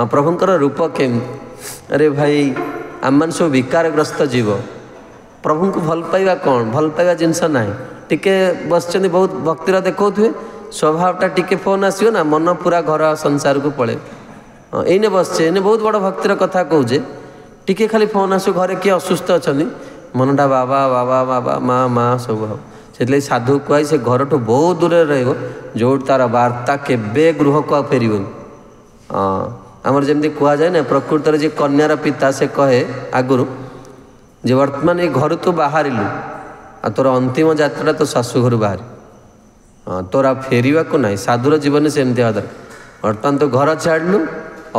प्रभुंर रूप केम अरे भाई आम मान सब विकारग्रस्त जीव प्रभु को भल पाइबा कौन भल पाइबा जिनस ना टिके बस बहुत भक्तिर देखुए स्वभावटा टिके फोन आसो ना मन पूरा घर संसार को पड़े एने बसचे एने बहुत बड़ भक्तिर कथा कहे टिके खाली फोन आसो घरे किए असुस्थ अच्छा मनटा बाबा बाबा बाबा माँ माँ सब हम से साधु कह से घर ठू बहुत दूर रो तार वार्ता केबे गृह को फेर आमर जमी कहुए ना प्रकृत जी कन्यार पिता से कहे आगुरी जे वर्तमान ये घर तू बाहर आ तोर अंतिम यात्रा तो शाशु घर बाहर तोर आ फेरवा को ना साधुर जीवन से एमती दरकार वर्तमान तो घर छाड़लु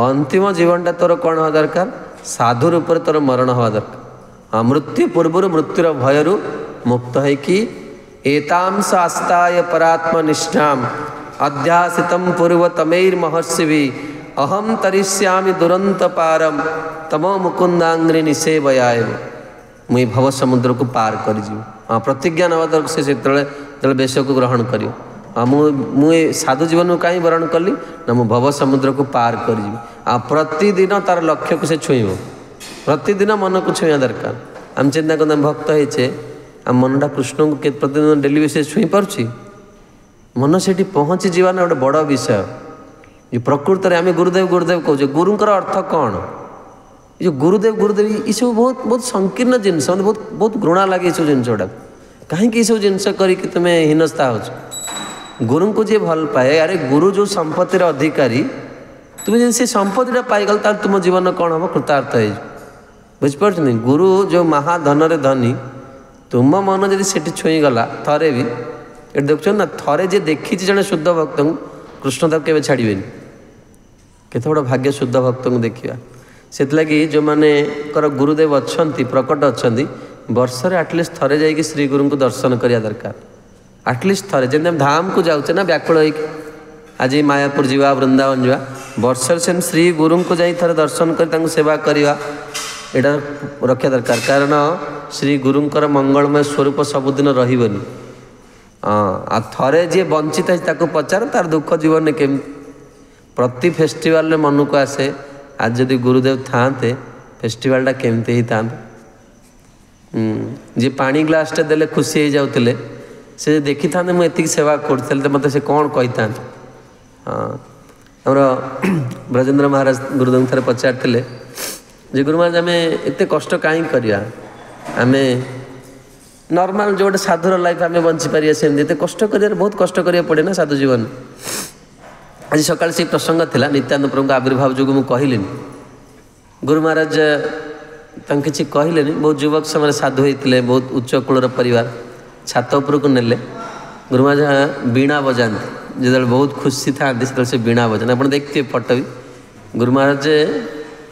अंतिम जीवनटा तोर कौन हवा दरकार साधु रूप तोर मरण हवा दरकार मृत्यु पूर्व मृत्युर भयरू मुक्त है कि एताम शास्ताय परात्मनिष्ठाम अध्यासितम पूर्वतमैर महर्षि भी अहम तरिष्यामि दुरंत पारम तमो मुकुंदांग्री निषेवयाय मुई भव समुद्र को पार कर प्रतिज्ञा नवा दरकार से बेश को ग्रहण कर मुझे साधु जीवन कहीं वरण कली ना मु भव समुद्र को पार कर प्रतिदिन तार लक्ष्य को से छुईब प्रतिदिन मन को छुआ दरकार आम चिंता कर भक्त होचे आम मनटा कृष्ण को प्रतिदिन डेली बेसिस छुई पार्ची मन से पहुँची जावा ना गोटे बड़ विषय ये प्रकृत में आम गुरुदेव गुरुदेव कहे गुरुंर अर्थ कौन ये गुरुदेव गुरुदेव ये सब बहुत बहुत संकीर्ण जिनस बहुत बहुत घृणा लगे ये सब जिन गुड़ा कहीं सब जिनस करके तुम्हें हीनस्था हो गुरु को जी भल पाए अरे गुरु जो संपत्तिर अधिकारी तुम्हें जब से संपत्तिटा पाईगल तुम जीवन कौन हम कृतार्थ हो बुझिपार गुरु जो महाधन धनी तुम मन जब से छुईगला थरे भी ये देख ना थरे जे देखी जड़े शुद्ध भक्त कृष्ण तक के छाड़े केते बड़ भाग्य शुद्ध भक्त को देखा से लगी जो मैंने गुरुदेव अच्छा प्रकट अच्छा वर्ष आटलिस्ट थरे जाकि श्री गुरु को दर्शन करिया दरकार आटलिस्ट थरे जमी धाम को जाऊे ना व्याकुल हो आज मायापुर जावा वृंदावन जावा वर्ष से श्री गुरु को जाई थरे दर्शन कर सेवा करवा यहाँ रखा दरकार कारण श्री गुरुंकर मंगलमय स्वरूप सबुदिन रही आ थरे जी वंचित है पचार तार दुख जीवन में केम प्रति फेस्टिवल मन को आसे आज जदि गुरुदेव थाते फेस्टिवलटा केमती ही था जी पानी ग्लासटा देले खुशी हो जाते से देखी था मुझे सेवा करते तो मतलब से कौन कही था आमर ब्रजेंद्र महाराज गुरुदेव थे पचारे जे गुरु महाराज आम एत कष्ट कहीं करिया आम नॉर्मल जो गोटे साधुर लाइफ आम बंची पारिया सेमती कष्ट कर बहुत कष्ट करिया पड़े ना साधु जीवन आज सकाल से प्रसंग थिला नित्यानंद प्रभु आविर्भाव जो मुझे कहली गुरु महाराज कि कहले बहुत युवक से साधु होते बहुत उच्च कूलर परिवार छात उपरक नेले गुरु महाराज वीणा बजाते जो बहुत खुशी था से वीणा बजाते आप देखते फटो भी गुरु महाराज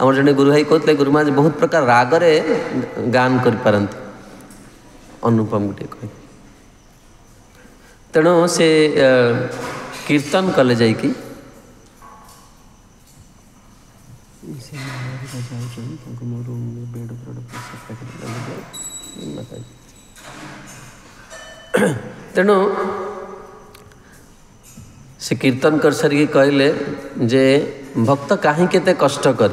आम जड़े गुरु भाई कहते गुरु महाराज बहुत प्रकार रागरे गान कर अनुपम गोटे कह तेणु से कीर्तन कले जाकि तेणु से कीर्तन कर सारी कहले जे भक्त कहीं केते कष्ट कर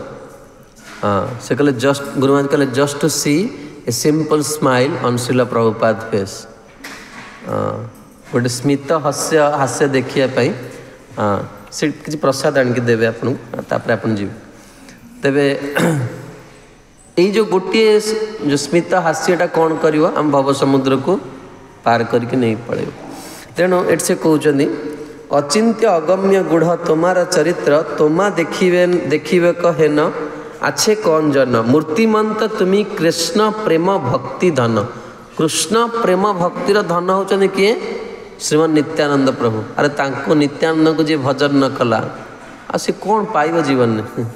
हाँ से कहले जस्ट गुरु महाराज कहले just to see a simple smile on Srila Prabhupada face गोटे स्मित हास्य हास्य देखापी हाँ से किसी प्रसाद आणिक देवे आपन जी तेरे ये जो गोटे जो स्मित हास्यटा कौन कर आम भव समुद्र को पार करके नहीं पड़े तेणु एट से कहते अचिंत्य अगम्य गुढ़ तुम्हारा चरित्र तोमा देखिबे कहेन आछे कौन जन मूर्तिमंत तुमी कृष्ण प्रेम भक्ति धन कृष्ण प्रेम भक्तिर धन होचने किए श्रीमान नित्यानंद प्रभु अरे तांको नित्यानंद को जी भजन न कला आ से कौन पाइब जीवन में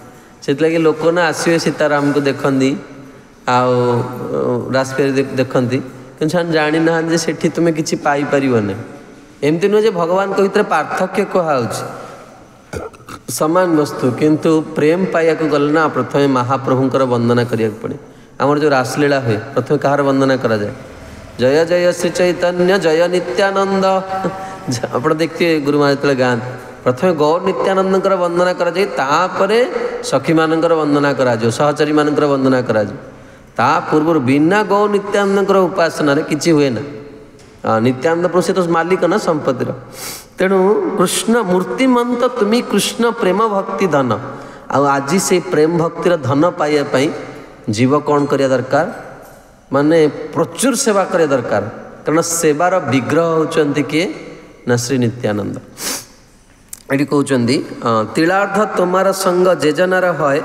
से लोक ना आसवे सीताराम को देखती आउ रासफेरी देखती कि जानी ना सेठी तुम्हें किसी पाइपर ना एमती नुहे भगवान भितर पार्थक्य कहुच समान वस्तु किंतु प्रेम पाइबा गले ना प्रथम महाप्रभुंर वंदना करिया पड़े। आमर जो रासलीला हुए प्रथम कहार वंदना करा जाए जय जय श्री चैतन्य जय नित्यानंद आप देखते गुरु महाराज जो गाँव प्रथम गौर नित्यानंद वंदना करा जाए तापरे सखी मानकर वंदना करा जाए सहचरी मानकर वंदना करा जाए ता पूर्व बिना गौर नित्यानंद उपासना किसी हुए ना नित्यानंद प्रभु से तो मालिक ना संपत्तिर तेणु कृष्ण मूर्तिमंत तुम्हें कृष्ण प्रेम भक्ति धन आज से प्रेम भक्तिर धन पाइबापी जीव कौन करिया दरकार माने प्रचुर सेवा करिया दरकार कारण सेवार विग्रह होचंती किए ना श्री नित्यानंद। ये कहते तिलार्ध तुम्हारा संग जेजनार है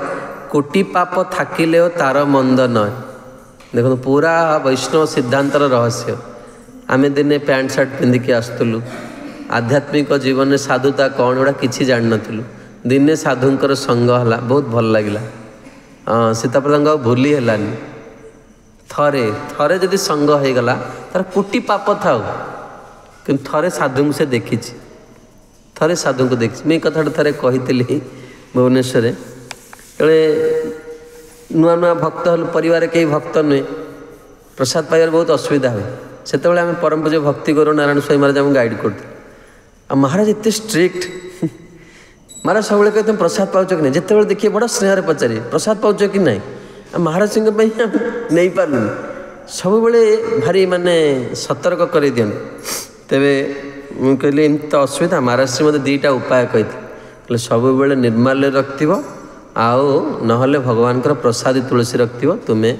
कोटि पाप थाकिले तार मंद नय। देखो पूरा वैष्णव सिद्धांतर रहस्य आमे दिने पैंट शर्ट पिंधिकी आसुलु आध्यात्मिक जीवन में साधुता कौन गुड़ा किसी जान नथिलु दिने साधुंकर संग हला बहुत भल लगिला सीताप्रभु भूली हेलानी थरे थरे जदि संग हो गला तार कोटि पाप थाउ कि थरे साधु से देखी थरे साधु को देखी मैं कथा थे कही भुवनेश्वर नुआ नुआ भक्त हल परिवार कई भक्त नुहे प्रसाद पाइबार बहुत असुविधा हुए से आम परम पूज्य भक्ति गुरु नारायण स्वामी महाराज आम गाइड करते महाराज एत स्ट्रिक्ट महाराज सब कहते प्रसाद पाच कि नहीं जिते देखिए बड़ा स्नेह पचारे प्रसाद पाच कि नहीं महाराज नहीं पार्लु सब भारी माने सतर्क कर दियन तेरे मुझे कहली एमती तो असुविधा महाराज श्री मत दीटा उपाय कहते सब निर्माल्य रखिव आओ नहले भगवान प्रसादी तुलसी रखिव तुम्हें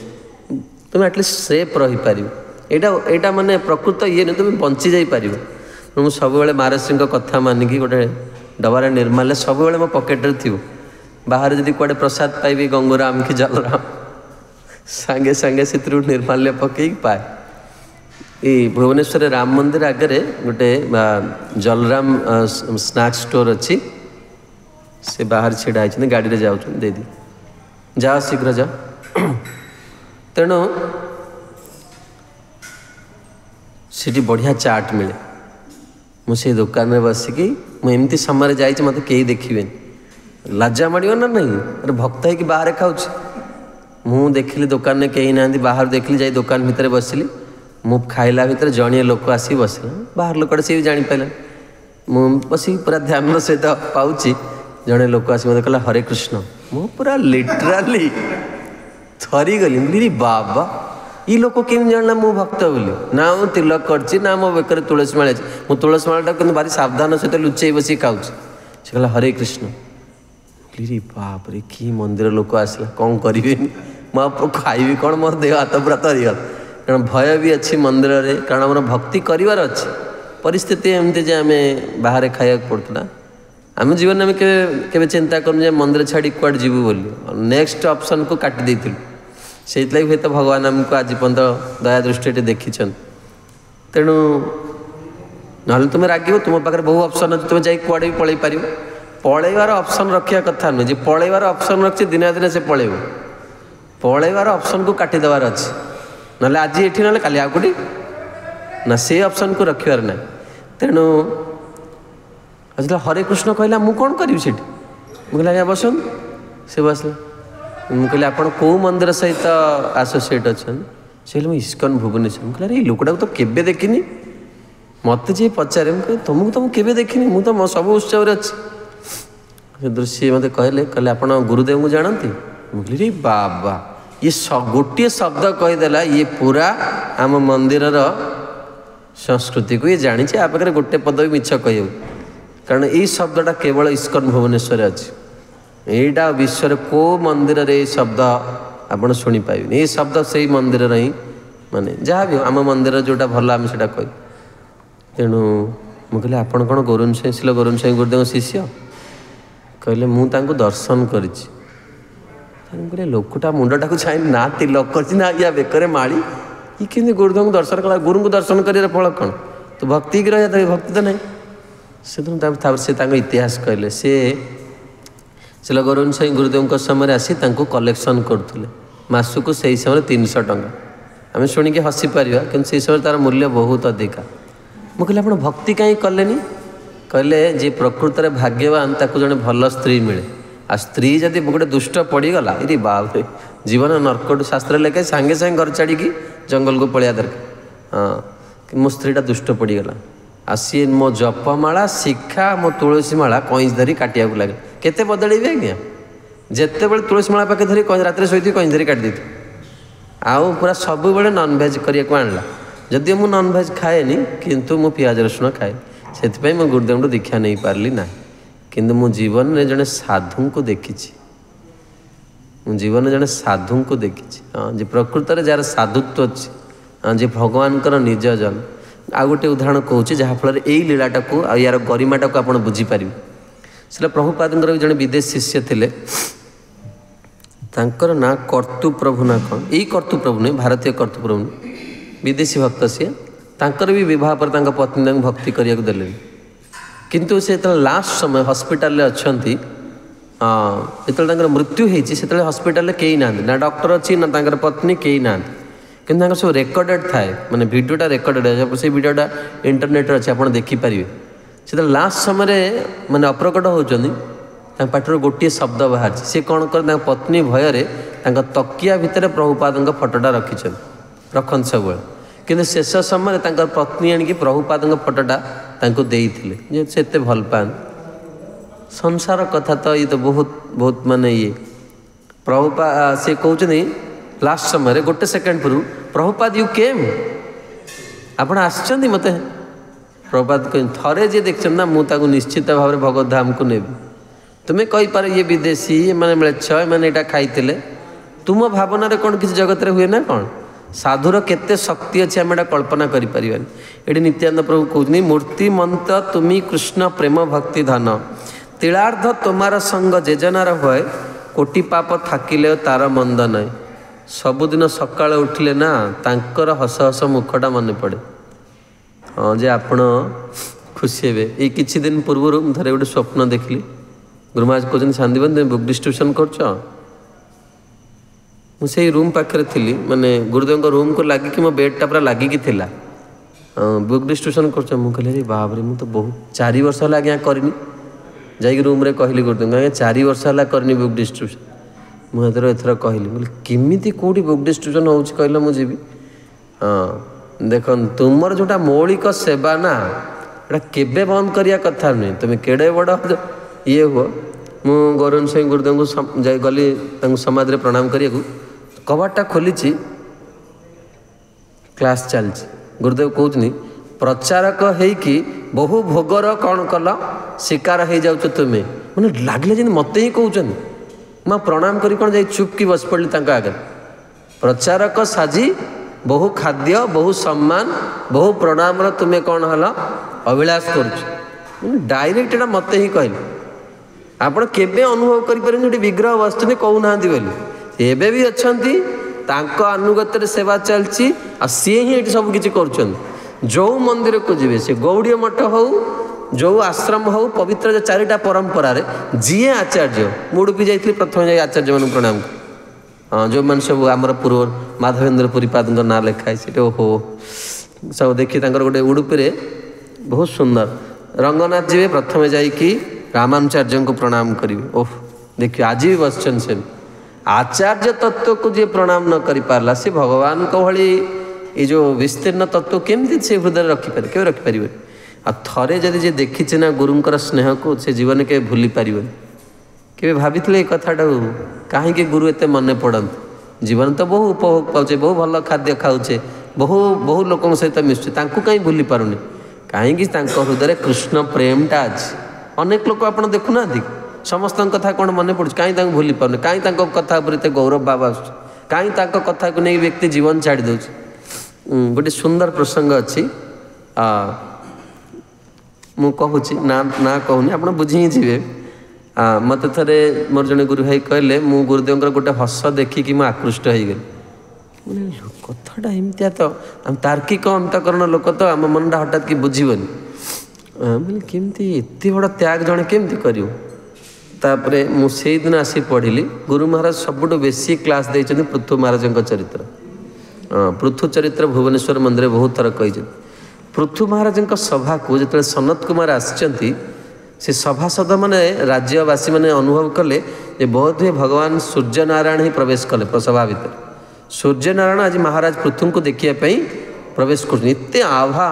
तुम्हें एटलिस्ट सेफ रही पार एटा माने प्रकृत ये नहीं तुम्हें बंची जापर मुझे सब महाराज श्री कथा मानिकी गोटे डबारे निर्माल्य सब मो पकेट थी बाहर जदि कड़े प्रसाद पाइबी गंगूराम कि जलराम सांगे सांगे से निर्माल्य पकई पाए ये भुवनेश्वर राम मंदिर आगे गोटे जलराम स्नैक्स स्टोर अच्छी से बाहर छिड़ा है गाड़ी रे जाऊँ दे दी जाओ शीघ्र जाओ तेणु सीटी बढ़िया चाट मिले मुझे दुकान में बसिकी मुझे समय जाइए मत कहीं देखिए लाजा माड़ ना नहीं अरे भक्त है कि बाहर खाऊँ मु देखिली दुकान में कहीं ना बाहर देखिली जाई दुकान भितर बसिली मु खाइला भितर जड़िए लोक आसी बसला बाहर लोक सी भी जापारा मु बस पूरा ध्यान सहित पाऊँच जड़े लोक आसी मत कहला हरे कृष्ण मु पूरा लिटराली थरी गली बाबा ये लोक केम जानला मु भक्त बोली ना मु तिलक करछि ना मो बेकर तुलसी माला मु तुलसी मालाटा कि भारी सावधान सहित लुचई बसी खाऊँ से कहला हरे कृष्ण बाप रे कि मंदिर लोक आसला कौन करी मुझे खाइबी कौन मोर देह हाथ पूरा तरीगला कारण भय भी अच्छी मंदिर रे कारण आम भक्ति करार अच्छी परिस्थिति एमती आम बाहर खाया पड़ता आम जीवन में के चिंता करूँ मंदिर छाड़ी कुआड़े जीवु बोली नेक्स्ट ऑप्शन को काटी देथिलु से हुए तो भगवान आमको आज पर्यंत दया दृष्टि देखीन तेणु ना तुम्हें रागिब तुम पाखे बहु ऑप्शन अच्छे तुम जाए कुआड़े भी पलि पार पलैबार ऑप्शन रखा कथा नुहे जी पलैबार ऑप्शन रखी दिने दिने से पलैब पलैबार ऑप्शन को काटिदेवार अच्छे ना आज ये ना काली आ कौटी ना से ऑप्शन को रखार ना तेणु आज हरे कृष्ण कहला मु कौन करी से मुझे आज्ञा बसन से बसला मुझे कहली आप कौ मंदिर सहित आसोसीएट अच्छा से इस्कन भुवनेश्वर मुझे अरे लोकटा तो केवे देखनी मत जी पचारे तुमको तो मुझे देखनी मुझे तो सब उत्सव अच्छी दृश्य मत कहले कहले आप गुरुदेव को जानती मुझे रे बाबा ये गोटे शब्द कहीदेला ये पूरा आम मंदिर संस्कृति को ये जानी आ पाखे गोटे पद भी मिछ कह कारण ये शब्दटा केवल इस्कन भुवनेश्वर अच्छी यहीटा विश्व को मंदिर रे शब्द आप शुणी पाइबे ये शब्द से मंदिर ही माने जहाँ भी आम मंदिर जोटा भल आम से कह तेणु मुझे आप कौन गरुण साई शिल गरुण साई गुरुदेव शिष्य कहले मु तांको दर्शन करिछि कहले लोकटा मुंडटा को छाई ना तिलक करछि ना या बेकरे माली ये केमती गुरुदेव दर्शन कला गुरु को दर्शन कर फल कौन तो भक्ति की रहा भक्ति तो नहीं से इतिहास कहले ଶିଲ ଗୌରହରି ସ୍ୱାଇଁ ଗୁରୁଦେବଙ୍କ ସମୟରେ ଆସି ତାଙ୍କୁ କଲେକ୍ସନ୍ କରୁଥିଲେ ମାସକୁ ସେହି ସମୟରେ 300 ଟଙ୍କା। ଆମେ ଶୁଣିକି ହସିପାରିବା କିନ୍ତୁ ସେହି ସମୟରେ ତା'ର ମୂଲ୍ୟ ବହୁତ ଅଧିକା। ମୁଁ କହିଲି ଆପଣ ଭକ୍ତି କାହିଁ କଲେନି? କହିଲେ ଯିଏ ପ୍ରକୃତରେ ଭାଗ୍ୟବାନ ତାକୁ ଜଣେ ଭଲ ସ୍ତ୍ରୀ ମିଳେ। ଆଉ ସ୍ତ୍ରୀ ଯଦି ଗୋଟେ ଦୁଷ୍ଟ ପଡ଼ିଗଲା ଇରେ ବାପରେ ଜୀବନ ନର୍କଟ ଶାସ୍ତ୍ର ଲେଖେ ସାଙ୍ଗେ ସାଙ୍ଗେ ଘର ଛାଡ଼ିକି ଜଙ୍ଗଲକୁ ପଳେଇବା ଦରକାର। ହଁ ମୋ ସ୍ତ୍ରୀଟା ଦୁଷ୍ଟ ପଡ଼ିଗଲା ଆଉ ସିଏ ମୋ ଜପମାଳା ଶିକ୍ଷା ମୋ ତୁଳସୀ ମାଳା କଇଁଚ ଧରି କାଟିବାକୁ ଲାଗେ। କେତେ ବଦଳେଇବେ ଆଜ୍ଞା? ଯେତେବେଳେ ତୁଳସୀ ମାଳା ପାଖେ ଧରି ରାତିରେ ଶୋଇଥିବି କଇଁଚ ଧରି କାଟିଦେଇଥିବି। ଆଉ ପୁରା ସବୁବେଳେ ନନଭେଜ୍ କରିବାକୁ ଆଣିଲା। ଯଦିଓ ମୁଁ ନନଭେଜ୍ ଖାଏନି କିନ୍ତୁ ମୁଁ ପିଆଜ ରସୁଣ ଖାଏ। ସେଥିପାଇଁ ମୁଁ ଗୁରୁଦେବଙ୍କଠୁ ଦୀକ୍ଷା ନେଇପାରିଲି ନାହିଁ। କିନ୍ତୁ ମୁଁ ଜୀବନରେ ଜଣେ ସାଧୁଙ୍କୁ ଦେଖିଛି। ମୁଁ ଜୀବନରେ ଜଣେ ସାଧୁଙ୍କୁ ଦେଖିଛି। ହଁ ଯେ ପ୍ରକୃତରେ ଯାହାର ସାଧୁତ୍ୱ ଅଛି, ଯେ ଭଗବାନଙ୍କର ନିଜ ଜନ। ଆଉ ଗୋଟେ ଉଦାହରଣ କହୁଛି ଯାହାଫଳରେ ଏଇ ଲୀଳାଟାକୁ ଆଉ ୟାର ଗରିମାଟାକୁ ଆପଣ ବୁଝିପାରିବେ। ସେଟା ପ୍ରଭୁପାଦଙ୍କର ଜଣେ ବିଦେଶୀ ଶିଷ୍ୟ ଥିଲେ। ତାଙ୍କର ନାଁ କର୍ତ୍ତୁପ୍ରଭୁ ନା କ'ଣ, ଏଇ କର୍ତ୍ତୁପ୍ରଭୁ ନୁହେଁ, ଭାରତୀୟ କର୍ତ୍ତୁପ୍ରଭୁ ନୁହେଁ, ବିଦେଶୀ ଭକ୍ତ ସିଏ। ତାଙ୍କର ବି ବିବାହ ପରେ ତାଙ୍କ ପତ୍ନୀ ତାଙ୍କୁ ଭକ୍ତି କରିବାକୁ ଦେଲେନି। କିନ୍ତୁ ସେ ଯେତେବେଳେ ଲାଷ୍ଟ ସମୟ ହସ୍ପିଟାଲରେ ଅଛନ୍ତି, ଯେତେବେଳେ ତାଙ୍କର ମୃତ୍ୟୁ ହେଇଛି ସେତେବେଳେ ହସ୍ପିଟାଲରେ କେହି ନାହାନ୍ତି, ନା ଡକ୍ଟର ଅଛି ନା ତାଙ୍କର ପତ୍ନୀ, କେହି ନାହାନ୍ତି। କିନ୍ତୁ ତାଙ୍କର ସବୁ ରେକର୍ଡ଼େଡ଼ ଥାଏ, ମାନେ ଭିଡ଼ିଓଟା ରେକର୍ଡ଼େଡ଼ ଅଛି। ସେଇ ଭିଡ଼ିଓଟା ଇଣ୍ଟରନେଟ୍ରେ ଅଛି, ଆପଣ ଦେଖିପାରିବେ। ସେତେବେଳେ ଲାଷ୍ଟ ସମୟରେ ମାନେ ଅପ୍ରକଟ ହେଉଛନ୍ତି, ତାଙ୍କ ପାଟିରୁ ଗୋଟିଏ ଶବ୍ଦ ବାହାରିଛି। ସେ କ'ଣ କରେ ତାଙ୍କ ପତ୍ନୀ ଭୟରେ ତାଙ୍କ ତକିଆ ଭିତରେ ପ୍ରଭୁପାଦଙ୍କ ଫଟୋଟା ରଖନ୍ତି ସବୁବେଳେ। କିନ୍ତୁ ଶେଷ ସମୟରେ ତାଙ୍କର ପତ୍ନୀ ଆଣିକି ପ୍ରଭୁପାଦଙ୍କ ଫଟୋଟା ତାଙ୍କୁ ଦେଇଥିଲେ, ଯେହେତୁ ସେ ଏତେ ଭଲ ପାଆନ୍ତି। ସଂସାର କଥା ତ ଇଏ ତ ବହୁତ ମାନେ ଇଏ। ସେ କହୁଛନ୍ତି ଲାଷ୍ଟ ସମୟରେ ଗୋଟେ ସେକେଣ୍ଡ ପୂର୍ବରୁ, ପ୍ରଭୁପାଦ ୟୁ କେମ୍, ଆପଣ ଆସିଛନ୍ତି ମୋତେ? ପ୍ରଭୁପାଦ କହିଛନ୍ତି ଥରେ ଯିଏ ଦେଖିଛନ୍ତି ନା ମୁଁ ତାକୁ ନିଶ୍ଚିତ ଭାବରେ ଭଗବତ ଧାମକୁ ନେବି। ତୁମେ କହିପାର ଇଏ ବିଦେଶୀ, ଏମାନେ ମ୍ଲେଚ୍ଛ, ଏମାନେ ଏଇଟା ଖାଇଥିଲେ। ତୁମ ଭାବନାରେ କ'ଣ କିଛି ଜଗତରେ ହୁଏ ନା କ'ଣ? ସାଧୁର କେତେ ଶକ୍ତି ଅଛି ଆମେ ଏଇଟା କଳ୍ପନା କରିପାରିବାନି। ଏଠି ନିତ୍ୟାନନ୍ଦ ପ୍ରଭୁ କହୁଛନ୍ତି ମୂର୍ତ୍ତିମନ୍ତ ତୁମି କୃଷ୍ଣ ପ୍ରେମ ଭକ୍ତି ଧନ, ତିଳାର୍ଦ୍ଧ ତୁମାର ସଙ୍ଗ ଯେଜନାର ହୁଏ, କୋଟି ପାପ ଥାକିଲେ ତାର ମନ୍ଦ ନାହିଁ। ସବୁଦିନ ସକାଳେ ଉଠିଲେ ନା ତାଙ୍କର ହସ ହସ ମୁଖଟା ମନେ ପଡ଼େ। ହଁ ଯେ ଆପଣ ଖୁସି ହେବେ। ଏଇ କିଛି ଦିନ ପୂର୍ବରୁ ମୁଁ ଥରେ ଗୋଟେ ସ୍ୱପ୍ନ ଦେଖିଲି। ଗୁରୁମହାରାଜ କହୁଛନ୍ତି ଶାନ୍ତିବନ ତୁମେ ବୁକ୍ ଡିଷ୍ଟ୍ରିବ୍ୟୁସନ୍ କରୁଛ? ମୁଁ ସେଇ ରୁମ୍ ପାଖରେ ଥିଲି, ମାନେ ଗୁରୁଦେବଙ୍କ ରୁମ୍କୁ ଲାଗିକି ମୋ ବେଡ଼୍ଟା ପୁରା ଲାଗିକି ଥିଲା। ବୁକ୍ ଡିଷ୍ଟ୍ରିବ୍ୟୁସନ୍ କରୁଛ? ମୁଁ କହିଲି ଆରେ ବାବରେ ମୁଁ ତ ବହୁତ 4 ବର୍ଷ ହେଲା ଆଜ୍ଞା କରିନି। ଯାଇକି ରୁମ୍ରେ କହିଲି ଗୁରୁଦେବଙ୍କୁ, ଆଜ୍ଞା 4 ବର୍ଷ ହେଲା କରିନି ବୁକ୍ ଡିଷ୍ଟ୍ରିବ୍ୟୁସନ୍। ମୁଁ ଏଥର କହିଲି, ମୁଁ କହିଲି କେମିତି କେଉଁଠି ବୁକ୍ ଡିଷ୍ଟ୍ରିବ୍ୟୁସନ୍ ହେଉଛି କହିଲେ ମୁଁ ଯିବି। ଦେଖନ୍ତୁ ତୁମର ଯେଉଁଟା ମୌଳିକ ସେବା ନା ଏଇଟା କେବେ ବନ୍ଦ କରିବା କଥା ନୁହେଁ। ତୁମେ କେଡ଼େ ବଡ଼ ଇଏ ହୁଅ। ମୁଁ ଗୌରହରି ସ୍ୱାଇଁ ଗୁରୁଦେବଙ୍କୁ ଗଲି ତାଙ୍କୁ ସମାଧିରେ ପ୍ରଣାମ କରିବାକୁ। କବାଟଟା ଖୋଲିଛି, କ୍ଲାସ୍ ଚାଲିଛି। ଗୁରୁଦେବ କହୁଛନ୍ତି ପ୍ରଚାରକ ହେଇକି ବହୁ ଭୋଗର କ'ଣ କଲ, ଶିକାର ହେଇଯାଉଛ ତୁମେ। ମାନେ ଲାଗିଲେ ଯେମିତି ମୋତେ ହିଁ କହୁଛନ୍ତି। ମୁଁ ପ୍ରଣାମ କରି କ'ଣ ଯାଇ ଚୁପକି ବସି ପଡ଼ିଲି ତାଙ୍କ ଆଗରେ। ପ୍ରଚାରକ ସାଜି ବହୁ ଖାଦ୍ୟ, ବହୁ ସମ୍ମାନ, ବହୁ ପ୍ରଣାମର ତୁମେ କ'ଣ ହେଲ, ଅଭିଳାଷ କରୁଛ। ଡାଇରେକ୍ଟ ଏଇଟା ମୋତେ ହିଁ କହିଲେ। ଆପଣ କେବେ ଅନୁଭବ କରିପାରିବେନି ସେଠି ବିଗ୍ରହ ବସିଛନ୍ତି କହୁନାହାନ୍ତି ବୋଲି। ଏବେ ବି ଅଛନ୍ତି, ତାଙ୍କ ଆନୁଗତ୍ୟରେ ସେବା ଚାଲିଛି, ଆଉ ସିଏ ହିଁ ଏଠି ସବୁ କିଛି କରୁଛନ୍ତି। ଯେଉଁ ମନ୍ଦିରକୁ ଯିବେ, ସେ ଗୌଡ଼ୀୟ ମଠ ହେଉ, ଯେଉଁ ଆଶ୍ରମ ହେଉ, ପବିତ୍ର 4ଟା ପରମ୍ପରାରେ ଯିଏ ଆଚାର୍ଯ୍ୟ, ମୁଁ ଉଡୁପି ଯାଇଥିଲି ପ୍ରଥମେ ଯାଇ ଆଚାର୍ଯ୍ୟମାନଙ୍କୁ ପ୍ରଣାମ କଲି। ଯେଉଁମାନେ ସବୁ ଆମର ପୂର୍ବ ମାଧବେନ୍ଦ୍ର ପୁରୀପାଦଙ୍କ ନାଁ ଲେଖା ହେଇଛି ସେଠି, ଓହୋ ସବୁ ଦେଖି ତାଙ୍କର ଗୋଟେ ଉଡୁପିରେ ବହୁତ ସୁନ୍ଦର। ରଙ୍ଗନାଥ ଯିବେ, ପ୍ରଥମେ ଯାଇକି ରାମାନୁଚାର୍ଯ୍ୟଙ୍କୁ ପ୍ରଣାମ କରିବେ। ଓହ ଦେଖିବେ ଆଜି ବି ବସିଛନ୍ତି ସେମିତି। ଆଚାର୍ଯ୍ୟ ତତ୍ତ୍ୱକୁ ଯିଏ ପ୍ରଣାମ ନ କରିପାରିଲା ସେ ଭଗବାନଙ୍କ ଭଳି ଏଇ ଯେଉଁ ବିସ୍ତୀର୍ଣ୍ଣ ତତ୍ତ୍ୱ କେମିତି ସେ ହୃଦୟରେ ରଖିପାରିବେ? କେବେ ରଖିପାରିବେନି। ଆଉ ଥରେ ଯଦି ଯିଏ ଦେଖିଛି ନା ଗୁରୁଙ୍କର ସ୍ନେହକୁ, ସେ ଜୀବନରେ କେବେ ଭୁଲି ପାରିବନି। କେବେ ଭାବିଥିଲେ ଏଇ କଥାଟାକୁ? କାହିଁକି ଗୁରୁ ଏତେ ମନେ ପଡ଼ନ୍ତି? ଜୀବନ ତ ବହୁ ଉପଭୋଗ ପାଉଛେ, ବହୁ ଭଲ ଖାଦ୍ୟ ଖାଉଛେ, ବହୁ ଲୋକଙ୍କ ସହିତ ମିଶୁଛେ, ତାଙ୍କୁ କାହିଁ ଭୁଲି ପାରୁନି? କାହିଁକି ତାଙ୍କ ହୃଦୟରେ କୃଷ୍ଣ ପ୍ରେମଟା ଅଛି। ଅନେକ ଲୋକ ଆପଣ ଦେଖୁନାହାନ୍ତି, ସମସ୍ତଙ୍କ କଥା କ'ଣ ମନେ ପଡ଼ୁଛି, କାହିଁ ତାଙ୍କୁ ଭୁଲି ପାରୁନି? କାହିଁ ତାଙ୍କ କଥା ଉପରେ ଏତେ ଗୌରବ ଭାବ ଆସୁଛି? କାହିଁ ତାଙ୍କ କଥାକୁ ନେଇ ବ୍ୟକ୍ତି ଜୀବନ ଛାଡ଼ି ଦେଉଛି? ଗୋଟେ ସୁନ୍ଦର ପ୍ରସଙ୍ଗ ଅଛି, ମୁଁ କହୁଛି, ନା କହୁନି, ଆପଣ ବୁଝି ହିଁ ଯିବେ। ମୋତେ ଥରେ ମୋର ଜଣେ ଗୁରୁ ଭାଇ କହିଲେ, ମୁଁ ଗୁରୁଦେବଙ୍କର ଗୋଟେ ହସ ଦେଖିକି ମୁଁ ଆକୃଷ୍ଟ ହେଇଗଲି। କଥାଟା ଏମିତିଆ ତ, ଆମେ ତାର୍କିକ ଅନ୍ତଃକରଣ ଲୋକ ତ, ଆମ ମନଟା ହଠାତ୍ କି ବୁଝିବନି। ମାନେ କେମିତି ଏତେ ବଡ଼ ତ୍ୟାଗ ଜଣେ କେମିତି କରିବ? ତ तापरे मु से दिन आसी पढ़िली गुरु महाराज सबुठु बेसी क्लास देइछन्ति पृथु महाराजଙ୍କ चरित्र पृथु चरित्र भुवनेश्वर मंदिर बहुत थर कही पृथु महाराजଙ୍କ सभा को जो सनत कुमार आसिचन्ति से सभासद माने राज्यवासी माने अनुभव कले जे बहुत हुए भगवान सूर्य नारायण ही प्रवेश कले सभा भीतर सूर्य नारायण आज महाराज पृथु को देखिया पई प्रवेश करते आभा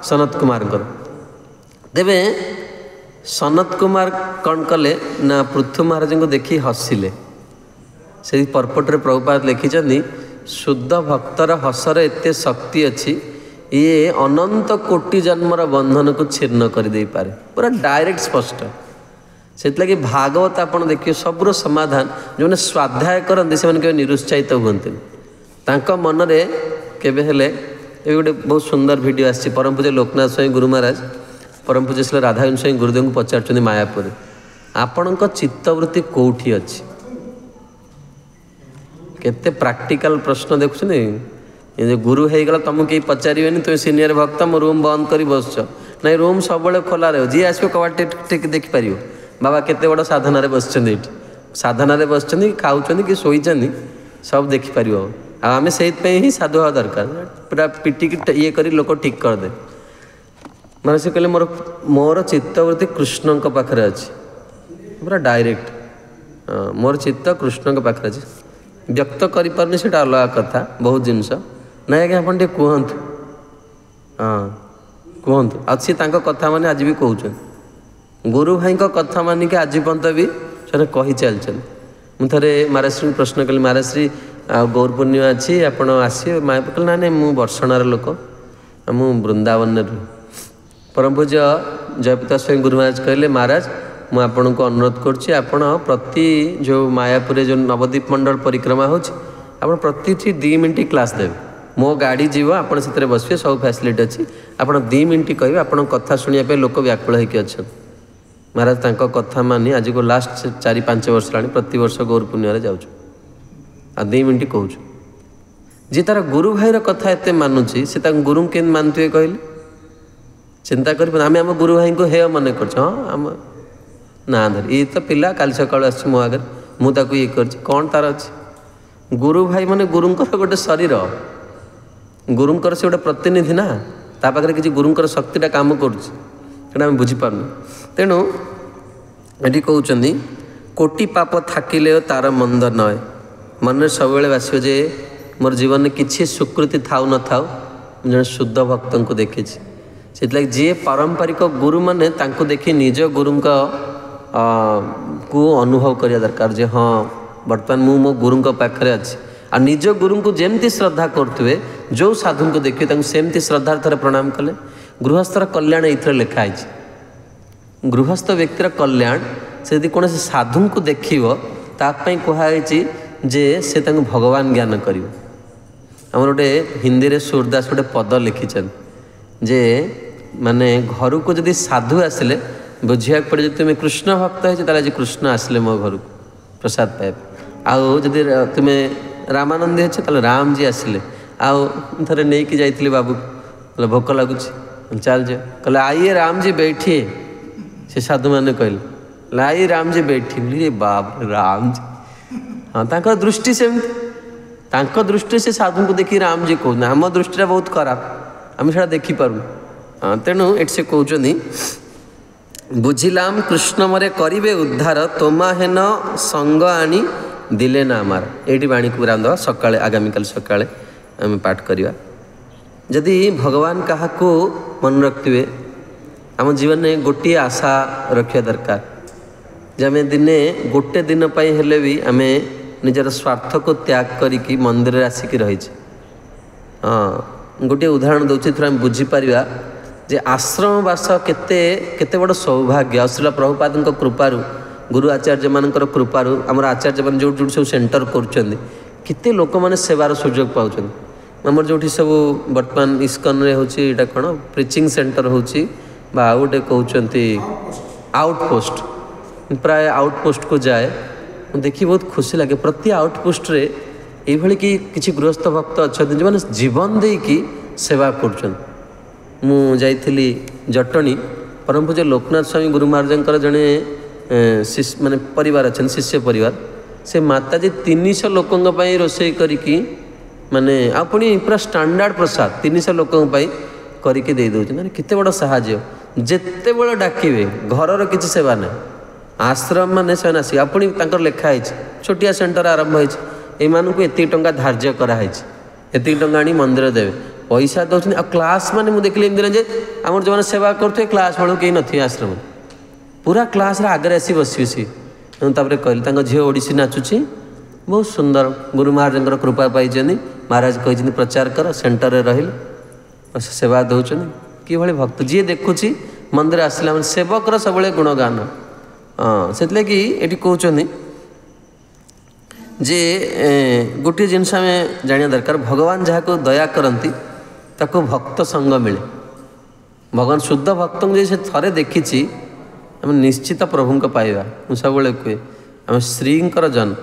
सनत कुमार तेबे सनत कुमार कौन कले ना पृथु महाराज को देखी हसिले से पर्पट रे प्रभुपाद लिखिं शुद्ध भक्तर हसर एते शक्ति अच्छी ये अनंत कोटि जन्मर बंधन को छिन्न कर दे पारे पूरा डायरेक्ट स्पष्ट से लगे भागवत आप देखिए सबूर समाधान जो स्वाध्याय करते से निरुत्साहित हमें मन में केवे हेले गोटे बहुत सुंदर वीडियो आसी परम पूज्य लोकनाथ स्वामी गुरु महाराज परम पूज्य श्री राधाविन स्वामी गुरुदेव को पचार मायापुर आपण चित्तवृत्ति कौटी अच्छी केते प्रैक्टिकल प्रश्न देखुन गुरु हो गला तुमको कहीं पचारे तुम सीनियर भक्त मो रूम बंद कर बस ना रूम सब खोला रहे जी आसो कबाट टेक देखिपर बाबा केते बड़ साधन बस साधन बस खाऊँ कि शोचती सब देखिपर आम से ही साधु हवा दरकार पूरा पिटिक ये कर लोक ठीक करदे माने से कहले मोर चित्तवृत्ति कृष्ण पाखे अच्छी पूरा डायरेक्ट मोर चित्त कृष्ण पाखे अच्छे व्यक्त करें से अलग कथा बहुत जिनस ना आज्ञा आप कहतु हाँ कहतु अच्छी कथा माने आज भी कहते गुरु भाई कथा मानिक आज पर्यंत भी से कही चलते मुझे महाराष्ट्री प्रश्न कली महाराष्ट्री गौर पूर्णिमा अच्छी आपड़ आसे माँ कहल ना नहीं मुझ बर्षणार लोक मु वृंदावन परम पूज्य जयपिता स्वामी गुरु महाराज कहले महाराज मुझे आपन को अनुरोध करुच्ची आपण प्रति जो मायापुर जो नवद्वीप मंडल परिक्रमा हो प्रति 2 मिनट क्लास देवे मो गाड़ी जीव आपड़ से बसवे सब फैसिलिटी अच्छी आप 2 मिनट कहे आप कथा शुणा लोक व्याकुल होकर अच्छा महाराज कथा मानी आज को लास्ट 4-5 वर्ष ला प्रति वर्ष गौर पुण्य जाऊँ 2 मिनट कहूँ जी तार गुरु भाईर कथा एत मानुची से गुरु के मानते कहले चिंता कर आम आम गुरु भाई को हे मन कर हाँ ना धर ये तो पिला काली सकाल आस मो आगे मुझे ये कौन तार अच्छी गुरु भाई माने गुरुंकर गोटे शरीर गुरुंकर से गोटे प्रतिनिधि ना ता पाखे किसी गुरुंकर शक्तिटा काम करें बुझीपार तेणु ये कहते कोटि पाप थाकिले तार मंद नए मन सब बास जे मोर जीवन में किसी स्वीकृति थाऊ न थाऊ जड़े शुद्ध भक्त को देखी से जी पारंपरिक गुरु मैंने देखी निज गुरु को अनुभव करिया दरकार जे हाँ बर्तमान मु मो गुरु पाखे अच्छी आ निज गुरु को जमती श्रद्धा करते जो साधु को देखिए सेमती श्रद्धा थर प्रणाम कले गृहस्थर कल्याण ये लिखाई गृहस्थ व्यक्तिर कल्याण से कौन साधु को देख तापाई कहुई जे से भगवान ज्ञान कर गोटे हिंदी में सूरदास गोटे पद लिखिं जे माने घर को जदि साधु आसिले बुझा पड़े जो तुम्हें कृष्ण भक्त हो आज कृष्ण आसिले मो घर को प्रसाद पाए आउ जदि तुम्हें रामानंदी हो राम जी आसिले आउ थे नहीं कि जाइए बाबू कहले भोक लगुच चल जा कहले आइए राम जी बैठिए से साधु मैंने कहले आइए राम जी बैठिए बाप राम जी हाँ तांकर दृष्टि सेमती दृष्टि से साधु को देखिए राम जी कहते आम दृष्टि बहुत खराब आम से देखिपारू हाँ तेणु एट से कहते बुझिलाम कृष्ण मरे करिबे उद्धार तोमा हेन संग आनी दिले ना आमार ये बाणी को रांध सका आगामीकाल सका आम पाठ करवा जदि भगवान क्या मन रखिए आम जीवन में गोटे आशा रखा दरकार जे आम दिने गोटे दिन हेले भी आम निजर स्वार्थ को त्याग करी मंदिर आसिक रही हाँ गोटे उदाहरण दूसरी थोड़ा आम बुझीपर जे आश्रमवास केते बड़ सौभाग्य श्रील प्रभुपाद कृपारू गुरु आचार्य मान कृपारू आम आचार्य मैंने जो जो सब सेंटर करते लोक मैंने सेवार सुजोग पाँच आमर जो सब बर्तमान इस्कन रे होता कौन प्रिचिंग सेंटर होटे कहते आउटपोस्ट प्राय आउटपोस्ट को जाए देखी बहुत खुशी लगे प्रति आउटपोस्ट रे ये कि गृहस्थ भक्त अच्छा जो मैंने जीवन देकी सेवा कर जटणी परम पूज्य लोकनाथ स्वामी गुरु महाराज जड़े माने परिवार अच्छा शिष्य परिवार से माताजी 300 लोकों रोषे करिकी माने अपनी पूरा स्टैंडर्ड प्रसाद 300 लोकों करके दे दौर माने केते बड़ साहाଯ୍य जेते बड़ डाकिबे घरर किसी सेवा ना आश्रम माने से अपनी लेखा है छोटिया सेंटर आरंभ हो एति टंका धार्य कराई एति टंका आनी मंदिर देवे पैसा दौरान आ क्लास माने मुझे देखिए एमती जे आम जो सेवा करते क्लास बेलू कहीं नथिबे आश्रम पूरा क्लास आगे आसी बसी कहली झील ओडिसी नाचुची बहुत सुंदर गुरु महाराज कृपा पाई महाराज कही प्रचार कर सेंटर रे रहिल सेवा दौरान कि भक्त जी देखुची मंदिर आसला मैंने सेवकर सब गुणगान हाँ से ये कहते जे गोटे जिनस आम जाना दरकार भगवान जहाँ को दया करती ताको भक्त संग मिले भगवान शुद्ध भक्त से थे देखी आम निश्चित प्रभु को पाइबा मुझे सब कहे आम श्रींकर जन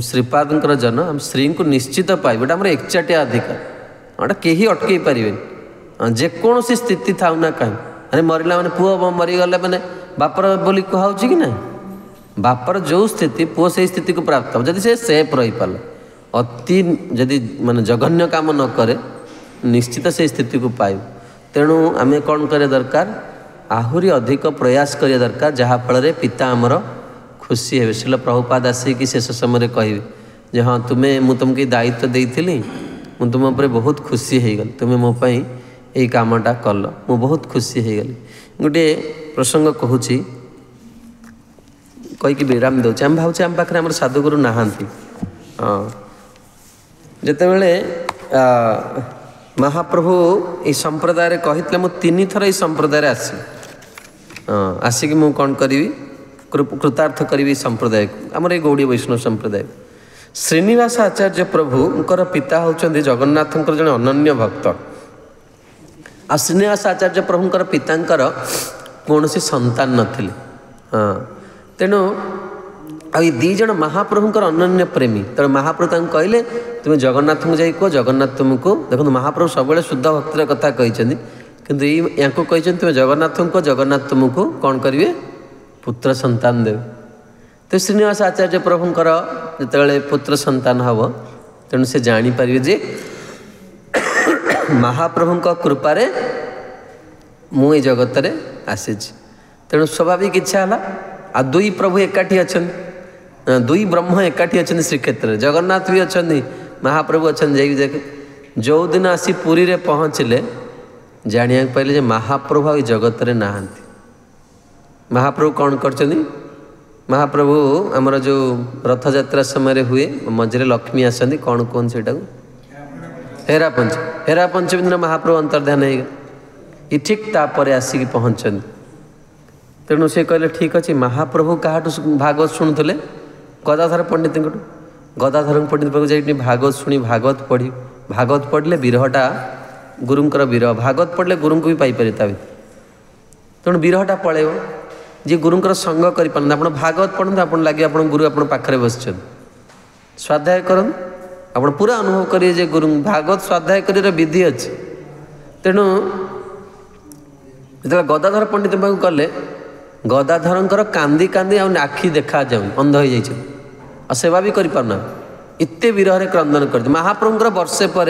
श्रीपादर जन आम श्री को निश्चित पाइबा आम एकचाटिया अधिकार गोटा कहीं अटकई पारे जेकोसी स्थिति था ना कहीं अरे मरला मैंने पुओ मरीगले मैंने बापर बोली कहा कि ना बापर जो स्थिति पुओ से स्थिति को प्राप्त हो जदि से सेफ रही पारे अति जदि माने जघन्य काम न करे निश्चित से स्थिति को पाइब तेणु आम कौन करे दरकार आहुरी अधिक प्रयास करिया दरकार जहाँ फल पिता आमर खुशी हे शिल प्रभुपाद आसिक शेष समय कहे जे हाँ तुम्हें मु तुमको दायित्व देइथिली मु तुम पर बहुत खुशी हो गल तुम्हें मो पाई यही कामटा कल मु बहुत खुशी हो गली गोटे प्रसंग कहूँ कहीकि विराम दूचे आम भावचे आम पाखे आम साधुगुरु नहांती हाँ जितेबले महाप्रभु ये संप्रदाय कही मु 3 थर ये संप्रदाय आसी हाँ आसिक मु कौन करी कृतार्थ करी संप्रदाय को आमर ये गौड़ी वैष्णव संप्रदाय श्रीनिवास आचार्य प्रभुंकर पिता होचंदी जगन्नाथंकर जने अनन्य भक्त आ श्रीनिवास आचार्य प्रभुंकर पितांकर कौन सी संतान नथिले हाँ तेणु आई दी जन महाप्रभुंकर अनन्य प्रेमी तेणु महाप्रभु तांको कहले तुम्हें जगन्नाथ को जाई कह जगन्नाथ तुमको देखो महाप्रभु सब शुद्ध भक्तर कथा कहते किंतु या तुम्हें जगन्नाथ को जगन्नाथ तुमको कौन करेंगे पुत्र संतान देवे तो श्रीनिवास आचार्य प्रभुंकर जिते पुत्र संतान हम तेणु से जानीपर जे महाप्रभु कृपारे मुई जगत रे आसी तेणु स्वाभाविक इच्छा है आ दुई प्रभु एकाठी अच्छा दुई ब्रह्म एकाठी अच्छा श्रीक्षेत्र जगन्नाथ भी अच्छा महाप्रभु अच्छा देख जो दिन आसी पुरी रे पहुँचले जानिया पाइले जे महाप्रभु आ जगत रे नहांती महाप्रभु कौन कर महाप्रभु आमर जो रथ यात्रा समय हुए मझे लक्ष्मी आसती कौन कौन से हेरा पंचमी दिन महाप्रभु अंतर्ध्यान हो ये ठीक तापर आसिक पहुँचती तेणु से कहले ठीक अच्छे महाप्रभु क्या भागवत शुणुले गदाधर पंडित गदाधर पंडित पाक जाइए भागवत शुणी भागवत पढ़ले विरहटा गुरुंकर विरह भागवत पढ़ले गुरु को भी पाइपर तेणु विरहटा पलैब जी गुरुंकर संग कर भागवत पढ़ते आप लगे आप गुरु आप पाखे बस स्वाध्याय करन आप पूरा अनुभव करिए जे गुरु भागवत स्वाध्याय कर विधि अच्छे तेणु जो गदाधर पंडित पाक गले गदाधर कांदी कांदी आखि देखा जाऊँ अंध हो जाए सेवा भी करना एत विरह क्रंदन कर महाप्रभुंर वर्षे पर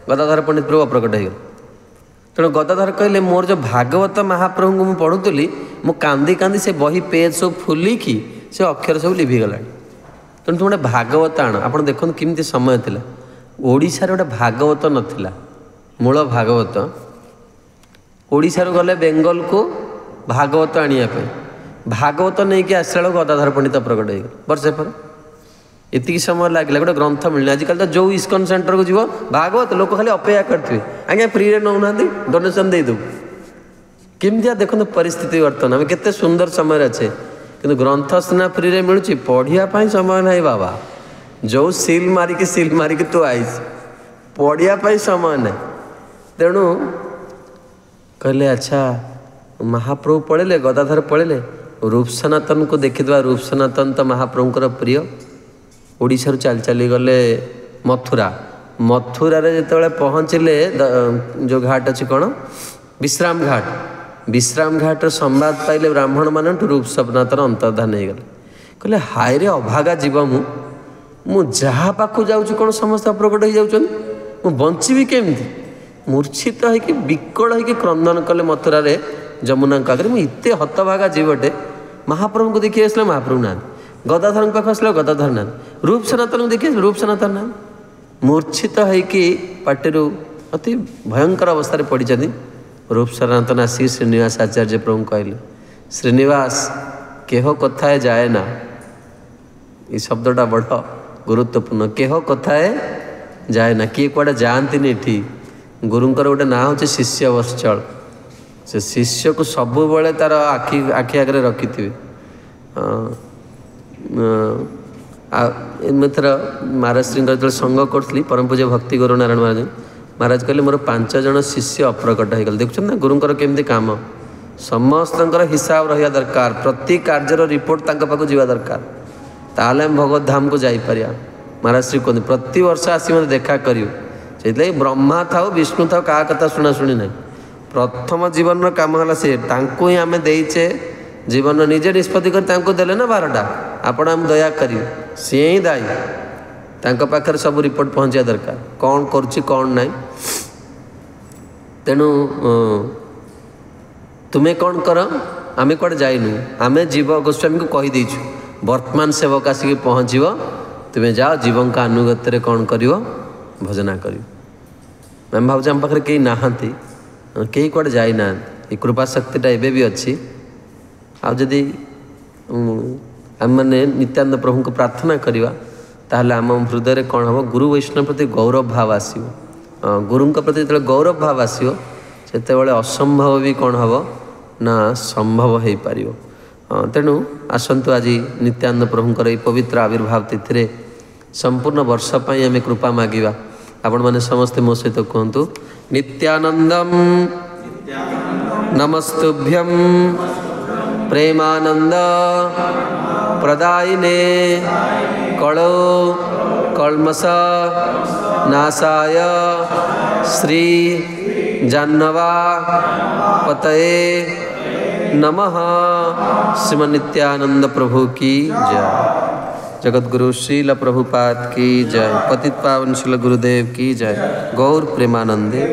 गदाधर पंडित प्रभु अप्रकट हो तेणु गदाधर कहले मोर जो भागवत महाप्रभु को मुझे पढ़ुली मु कांदी कांदी से बही पेज सब फुलिकी से अक्षर सब लिभिगला तेणु तुम गोटे भागवत आण आप देखो केमती समय था ओडिशार गोटे भागवत नथिला मूल भागवत ओडिशार गले बेंगल को भागवत आनिया भागवत नहीं कि आसला गदाधर पंडित प्रकट हो वर्षे पर एति समय लगे गोटे ग्रंथ मिलने आजिकल तो जो इस्कन सेंटर को जीव भागवत लोक खाली अपेक्षा करते आज्ञा फ्री रे नौना डोनेशन दे दो केमती देखो परिस्थिति बर्तमान आम केते सुंदर समय अच्छे कि ग्रंथ सीना फ्री रे मिलूँ पढ़ाई समय ना बाबा जो सिल मारिकी तू आईस पढ़ाई समय ना तेणु कहले अच्छा महाप्रभु पढ़ले गदाधर पढ़ले रूप सनातन को देखीदे रूप सनातन तो महाप्रभुंकर प्रिय ओडिशा चल चली गले मथुरा मथुरा रे जिते पहुँचले जो घाट अच्छी कौन विश्राम घाट विश्राम घाट संवाद पाइले ब्राह्मण मान रूप सनातन अंतर्धान हो गले कहले हाय रे अभागा जीव मु जहाँ पाखु जाऊँ कौन समस्त प्रकट हो जाऊँ मु बंची केमती मूर्छित होकि विकल होकि क्रंदन कले मथुरा रे जमुना आगे मुझे एत हतभागा जीवटे महाप्रभु को देखिए आसला महाप्रभु ना गदाधर पाख आसला गदाधर ना रूप सनातन को देखिए रूप सनातन ना मूर्छित होकि पार्टी अति भयंकर अवस्था पड़ी रूप सनातन आसिक श्रीनिवास आचार्य प्रभु कहले श्रीनिवास केह कथाए जाए ना ये शब्दटा बड़ गुरुत्वपूर्ण केह कथाए जाए ना किए कड़े जाती ये गुरुंकर गोटे ना हूँ शिष्य वत्सल से शिष्य को सबु बड़े तार आखि आगे रखि थे एमथर महाराज श्री जो संग करी परम पूज्य भक्ति गुरु नारायण महाराज महाराज कहले मोर 5 जन शिष्य अप्रकट हो गले देखुन ना गुरुंकर केमती काम समस्त हिसाब रहा दरकार प्रति कार्यर रिपोर्ट तांका पाखु जीवा दरकार ताले हम भगवत धाम को जापर महाराज श्री कहते प्रति वर्ष आसी मत देखा करियो से ब्रह्मा था विष्णु था क्या कथा शुणा शुणी ना प्रथम जीवन काम है सी ही आम देचे जीवन निजे निष्पत्ति कर देले ना 12टा आपण आम दया करियो सी ही दायी तांका पाखर सब रिपोर्ट पहुँचा दरकार कौन करुच्ची कौन ना तेणु तुम्हें कौन कर आम कड़े जाइनु आम जीव गोस्वामी को कहीदेचु वर्तमान सेवक आसिक पहुँच तुम्हें जाओ जीवन का अनुगत्य कौन कर भजना कर आम भाव आम पाखे कहीं नहांती कहीं कड़े जाइना ये कृपा शक्तिटा एबे भी अच्छी आदि आम मैंने नित्यानंद प्रभु को प्रार्थना करवा ताहले आम हृदय कौन हम गुरु वैष्णव प्रति गौरव भाव आसो गुरु प्रति जो गौरव भाव आसो से असंभव भी कौन हम ना संभव हो पार तेणु आसतु आज नित्यानंद प्रभुंर ये पवित्र आविर्भाव तिथि संपूर्ण वर्ष पर आम कृपा मागिबा आपण मैंने समस्ते मो सहित कहतु नित्यानंदम नमस्तुभ्यं प्रेमानंद प्रदायिने कलो कल्मष नाशाय श्री जाह्नवा पतये नमः। श्रीमन्नित्यानंद प्रभु की जय। जगतगुरु श्रील प्रभुपाद की जय। पतित पावन श्रील गुरुदेव की जय। गौर प्रेमानंदे।